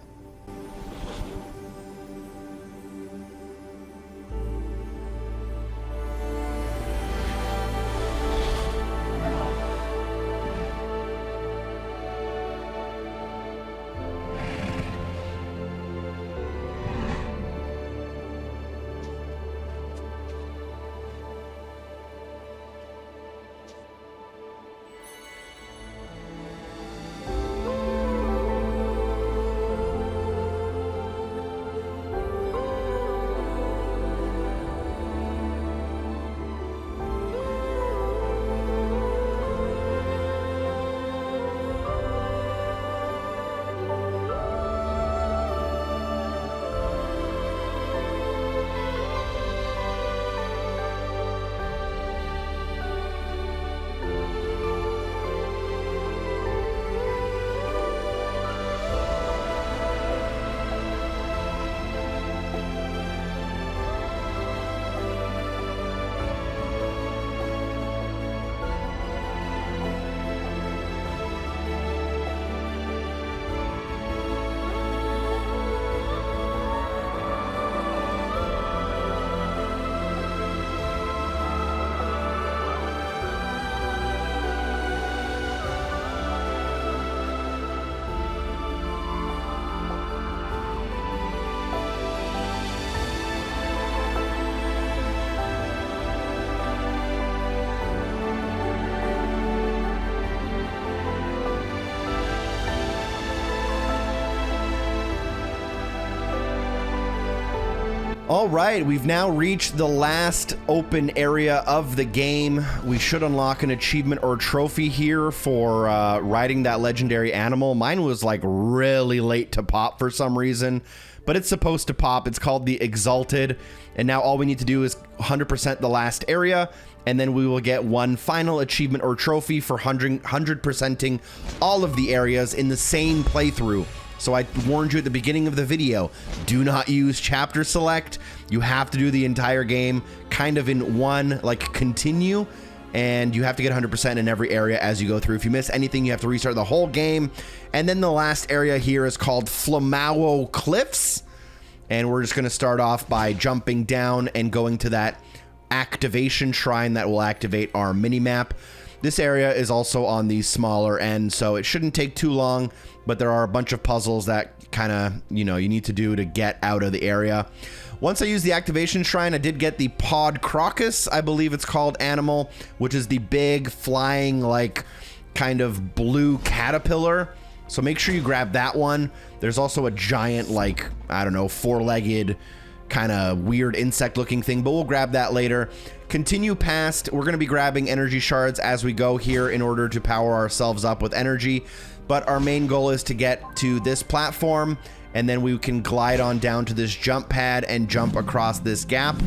Speaker 2: All right, we've now reached the last open area of the game. We should unlock an achievement or trophy here for riding that legendary animal. Mine was like really late to pop for some reason, but it's supposed to pop. It's called the Exalted, and now all we need to do is 100% the last area, and then we will get one final achievement or trophy for 100%ing all of the areas in the same playthrough. So I warned you at the beginning of the video, do not use chapter select. You have to do the entire game kind of in one, like, continue, and you have to get 100% in every area as you go through. If you miss anything, you have to restart the whole game. And then the last area here is called Fluamao Cliffs, and we're just going to start off by jumping down and going to that activation shrine that will activate our mini-map. This area is also on the smaller end, so it shouldn't take too long, but there are a bunch of puzzles that kind of, you know, you need to do to get out of the area. Once I use the activation shrine, I did get the Pod Crocus, I believe it's called, animal, which is the big flying, like, kind of blue caterpillar. So make sure you grab that one. There's also a giant, like, I don't know, four-legged kind of weird insect looking thing, but we'll grab that later. Continue past. We're going to be grabbing energy shards as we go here in order to power ourselves up with energy, but our main goal is to get to this platform, and then we can glide on down to this jump pad and jump across this gap.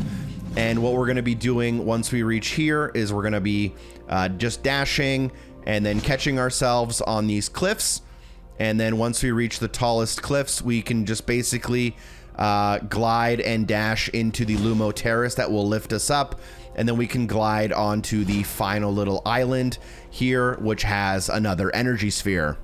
Speaker 2: And what we're going to be doing once we reach here is we're going to be just dashing and then catching ourselves on these cliffs. And then once we reach the tallest cliffs, we can just basically glide and dash into the Fluamao Terrace that will lift us up. And then we can glide onto the final little island here, which has another energy sphere.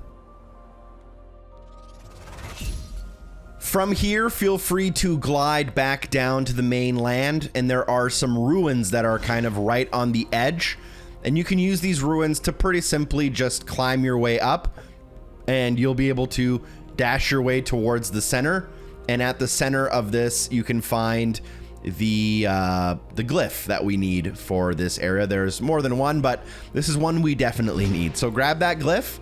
Speaker 2: From here, feel free to glide back down to the mainland, and there are some ruins that are kind of right on the edge. And you can use these ruins to pretty simply just climb your way up, and you'll be able to dash your way towards the center. And at the center of this, you can find the glyph that we need for this area. There's more than one, but this is one we definitely need. So grab that glyph,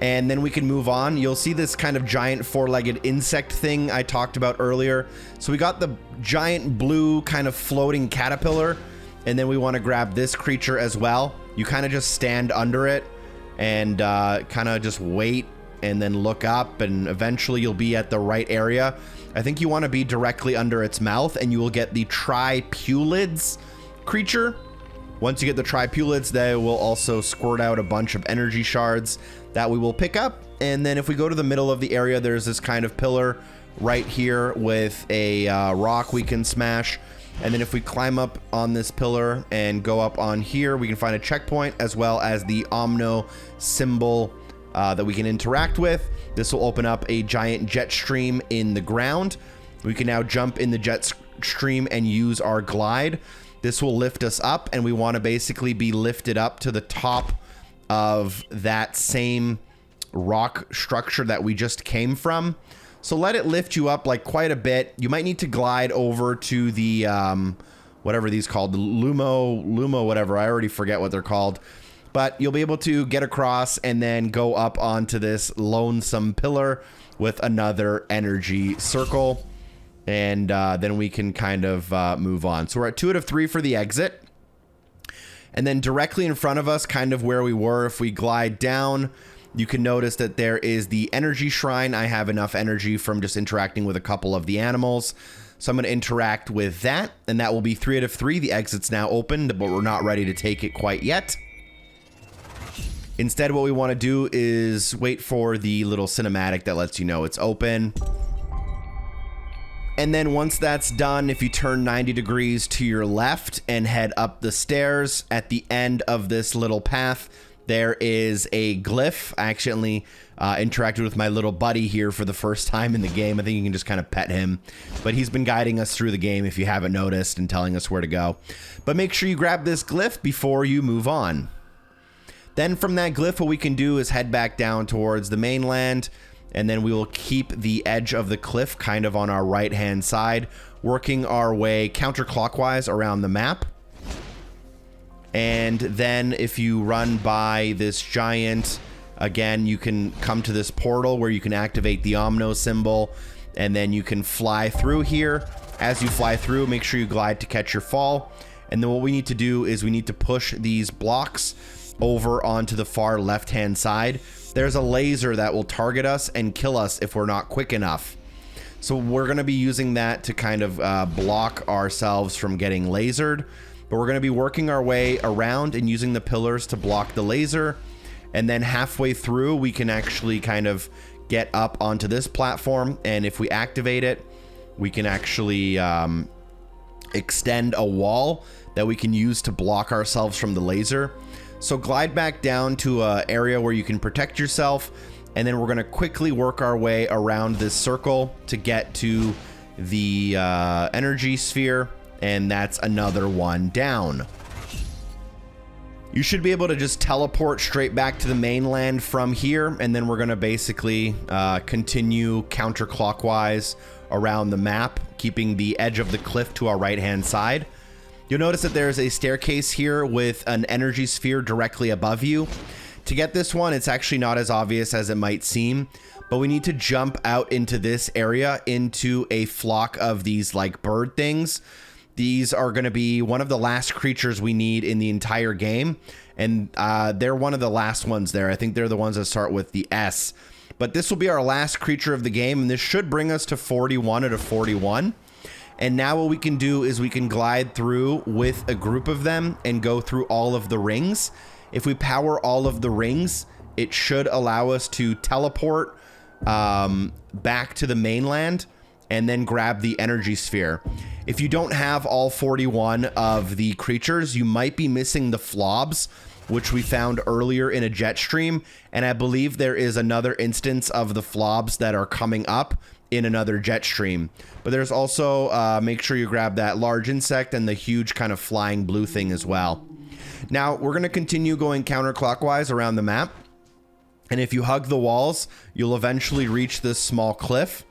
Speaker 2: and then we can move on. You'll see this kind of giant four-legged insect thing I talked about earlier. So we got the giant blue kind of floating caterpillar, and then we want to grab this creature as well. You kind of just stand under it and kind of just wait and then look up, and eventually you'll be at the right area. I think you want to be directly under its mouth, and you will get the Tripulids creature. Once you get the Tripulids, they will also squirt out a bunch of energy shards that we will pick up. And then if we go to the middle of the area, there's this kind of pillar right here with a rock we can smash. And then if we climb up on this pillar and go up on here, we can find a checkpoint as well as the Omno symbol that we can interact with. This will open up a giant jet stream in the ground. We can now jump in the jet stream and use our glide. This will lift us up, and we want to basically be lifted up to the top of that same rock structure that we just came from. So let it lift you up like quite a bit. You might need to glide over to the whatever these called, the Fluamao whatever. I already forget what they're called. But you'll be able to get across and then go up onto this lonesome pillar with another energy circle. And then we can kind of move on. So we're at 2 out of 3 for the exit. And then directly in front of us, kind of where we were, if we glide down, you can notice that there is the energy shrine. I have enough energy from just interacting with a couple of the animals. So I'm going to interact with that. And that will be 3 out of 3. The exit's now open, but we're not ready to take it quite yet. Instead, what we want to do is wait for the little cinematic that lets you know it's open. And then once that's done, if you turn 90 degrees to your left and head up the stairs, at the end of this little path, there is a glyph. I accidentally interacted with my little buddy here for the first time in the game. I think you can just kind of pet him. But he's been guiding us through the game if you haven't noticed and telling us where to go. But make sure you grab this glyph before you move on. Then from that glyph, what we can do is head back down towards the mainland, and then we will keep the edge of the cliff kind of on our right-hand side, working our way counterclockwise around the map. And then if you run by this giant, again, you can come to this portal where you can activate the Omno symbol, and then you can fly through here. As you fly through, make sure you glide to catch your fall. And then what we need to do is we need to push these blocks over onto the far left-hand side. There's a laser that will target us and kill us if we're not quick enough. So we're going to be using that to kind of block ourselves from getting lasered. But we're going to be working our way around and using the pillars to block the laser. And then halfway through, we can actually kind of get up onto this platform. And if we activate it, we can actually extend a wall that we can use to block ourselves from the laser. So glide back down to an area where you can protect yourself, and then we're going to quickly work our way around this circle to get to the energy sphere, and that's another one down. You should be able to just teleport straight back to the mainland from here, and then we're going to basically continue counterclockwise around the map, keeping the edge of the cliff to our right-hand side. You'll notice that there's a staircase here with an energy sphere directly above you. To get this one, it's actually not as obvious as it might seem, but we need to jump out into this area into a flock of these like bird things. These are going to be one of the last creatures we need in the entire game, and they're one of the last ones there. I think they're the ones that start with the S. But this will be our last creature of the game, and this should bring us to 41 out of 41. And now what we can do is we can glide through with a group of them and go through all of the rings. If we power all of the rings, it should allow us to teleport back to the mainland and then grab the energy sphere. If you don't have all 41 of the creatures, you might be missing the flobs, which we found earlier in a jet stream, and I believe there is another instance of the flobs that are coming up in another jet stream. But there's also, make sure you grab that large insect and the huge kind of flying blue thing as well. Now, we're going to continue going counterclockwise around the map, and if you hug the walls, you'll eventually reach this small cliff,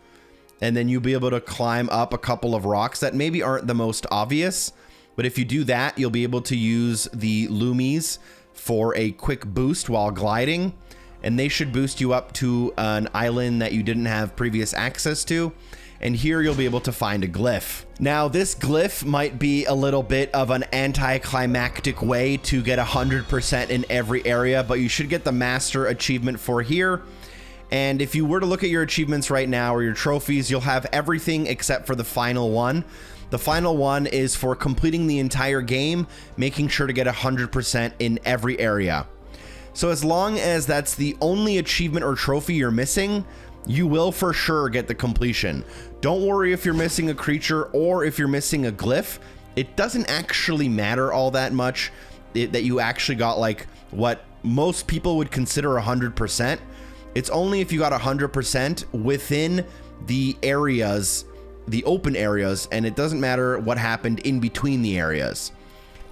Speaker 2: and then you'll be able to climb up a couple of rocks that maybe aren't the most obvious, but if you do that, you'll be able to use the Loomies for a quick boost while gliding, and they should boost you up to an island that you didn't have previous access to, and here you'll be able to find a glyph. Now, this glyph might be a little bit of an anticlimactic way to get 100% in every area, but you should get the master achievement for here. And if you were to look at your achievements right now or your trophies, you'll have everything except for the final one. The final one is for completing the entire game, making sure to get 100% in every area. So as long as that's the only achievement or trophy you're missing, you will for sure get the completion. Don't worry if you're missing a creature or if you're missing a glyph. It doesn't actually matter all that much that you actually got like what most people would consider 100%. It's only if you got 100% within the areas, the open areas, and it doesn't matter what happened in between the areas.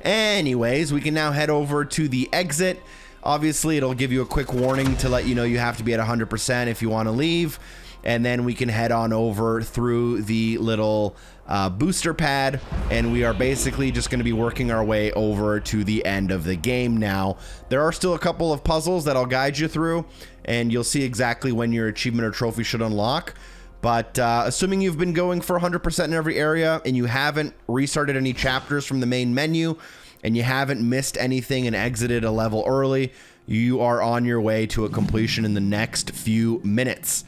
Speaker 2: Anyways, we can now head over to the exit. Obviously, it'll give you a quick warning to let you know you have to be at 100% if you want to leave. And then we can head on over through the little booster pad, and we are basically just going to be working our way over to the end of the game now. There are still a couple of puzzles that I'll guide you through, and you'll see exactly when your achievement or trophy should unlock. But assuming you've been going for 100% in every area and you haven't restarted any chapters from the main menu and you haven't missed anything and exited a level early, you are on your way to a completion in the next few minutes.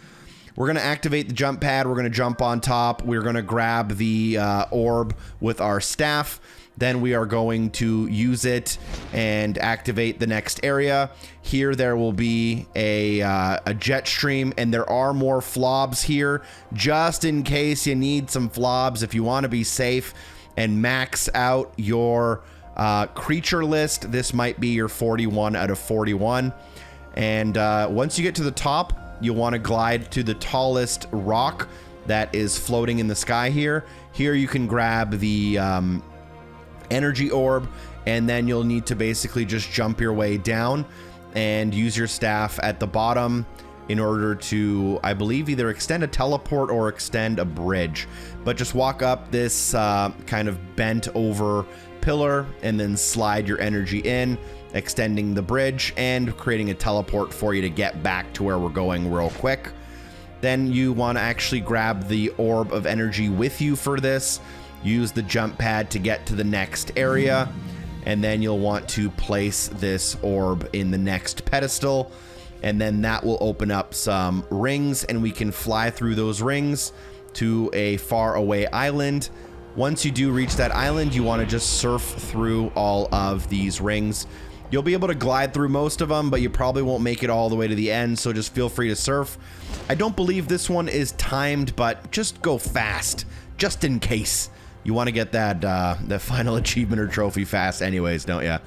Speaker 2: We're going to activate the jump pad. We're going to jump on top. We're going to grab the orb with our staff. Then we are going to use it and activate the next area. Here there will be a jet stream, and there are more flobs here just in case you need some flobs if you want to be safe and max out your creature list. This might be your 41 out of 41. And once you get to the top, you'll want to glide to the tallest rock that is floating in the sky here. Here you can grab the energy orb, and then you'll need to basically just jump your way down and use your staff at the bottom in order to, I believe, either extend a teleport or extend a bridge. But just walk up this kind of bent over pillar and then slide your energy in, extending the bridge and creating a teleport for you to get back to where we're going real quick. Then you want to actually grab the orb of energy with you for this. Use the jump pad to get to the next area, and then you'll want to place this orb in the next pedestal, and then that will open up some rings, and we can fly through those rings to a far away island. Once you do reach that island, you want to just surf through all of these rings. You'll be able to glide through most of them, but you probably won't make it all the way to the end, so just feel free to surf. I don't believe this one is timed, but just go fast, just in case. You want to get that final achievement or trophy fast anyways, don't you?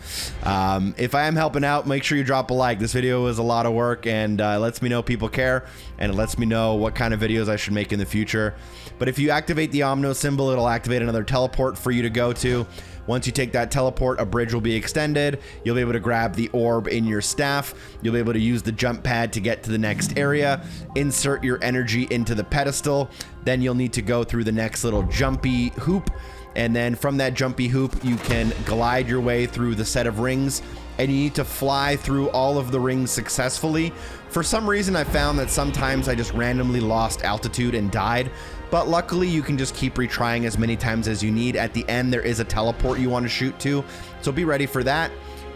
Speaker 2: If I am helping out, make sure you drop a like. This video is a lot of work, and it lets me know people care, and it lets me know what kind of videos I should make in the future. But if you activate the Omno symbol, it'll activate another teleport for you to go to. Once you take that teleport, a bridge will be extended. You'll be able to grab the orb in your staff. You'll be able to use the jump pad to get to the next area. Insert your energy into the pedestal. Then you'll need to go through the next little jumpy hoop. And then from that jumpy hoop, you can glide your way through the set of rings. And you need to fly through all of the rings successfully. For some reason, I found that sometimes I just randomly lost altitude and died. But luckily, you can just keep retrying as many times as you need. At the end, there is a teleport you want to shoot to, so be ready for that.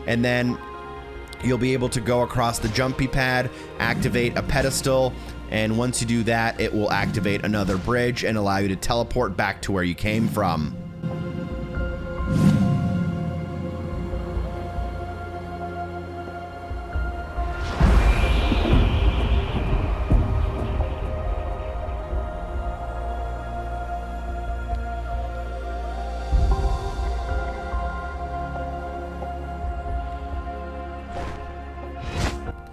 Speaker 2: And then you'll be able to go across the jumpy pad, activate a pedestal, and once you do that, it will activate another bridge and allow you to teleport back to where you came from.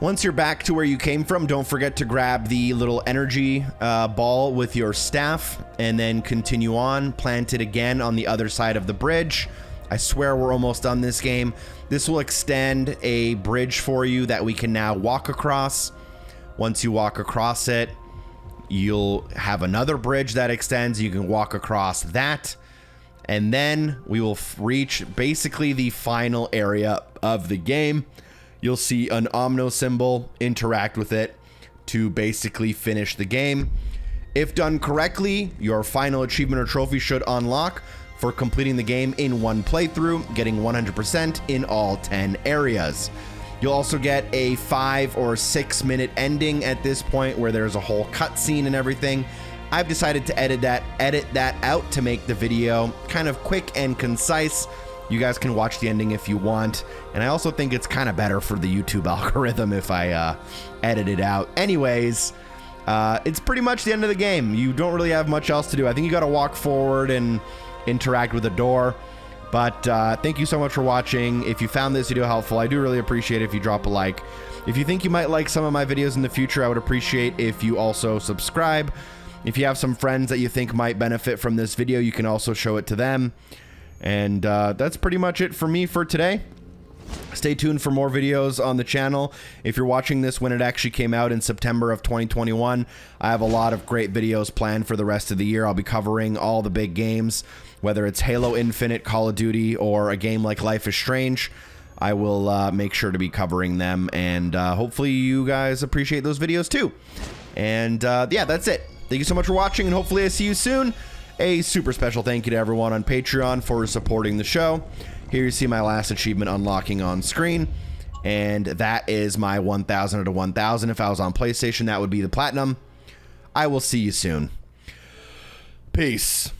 Speaker 2: Once you're back to where you came from, don't forget to grab the little energy ball with your staff and then continue on. Plant it again on the other side of the bridge. I swear we're almost done this game. This will extend a bridge for you that we can now walk across. Once you walk across it, you'll have another bridge that extends. You can walk across that. And then we will reach basically the final area of the game. You'll see an Omno symbol, interact with it to basically finish the game. If done correctly, your final achievement or trophy should unlock for completing the game in one playthrough, getting 100% in all 10 areas. You'll also get a 5 or 6 minute ending at this point where there's a whole cutscene and everything. I've decided to edit that out to make the video kind of quick and concise. You guys can watch the ending if you want. And I also think it's kind of better for the YouTube algorithm if I edit it out. Anyways, it's pretty much the end of the game. You don't really have much else to do. I think you got to walk forward and interact with the door. But thank you so much for watching. If you found this video helpful, I do really appreciate it if you drop a like. If you think you might like some of my videos in the future, I would appreciate if you also subscribe. If you have some friends that you think might benefit from this video, you can also show it to them. And that's pretty much it for me for today. Stay tuned for more videos on the channel. If you're watching this when it actually came out in September of 2021, I have a lot of great videos planned for the rest of the year. I'll be covering all the big games, whether it's Halo Infinite, Call of Duty, or a game like Life is Strange. I will make sure to be covering them, and hopefully you guys appreciate those videos too. And yeah, that's it. Thank you so much for watching, and hopefully I see you soon. A super special thank you to everyone on Patreon for supporting the show. Here you see my last achievement unlocking on screen, and that is my 1,000 out of 1,000. If I was on PlayStation, that would be the platinum. I will see you soon. Peace.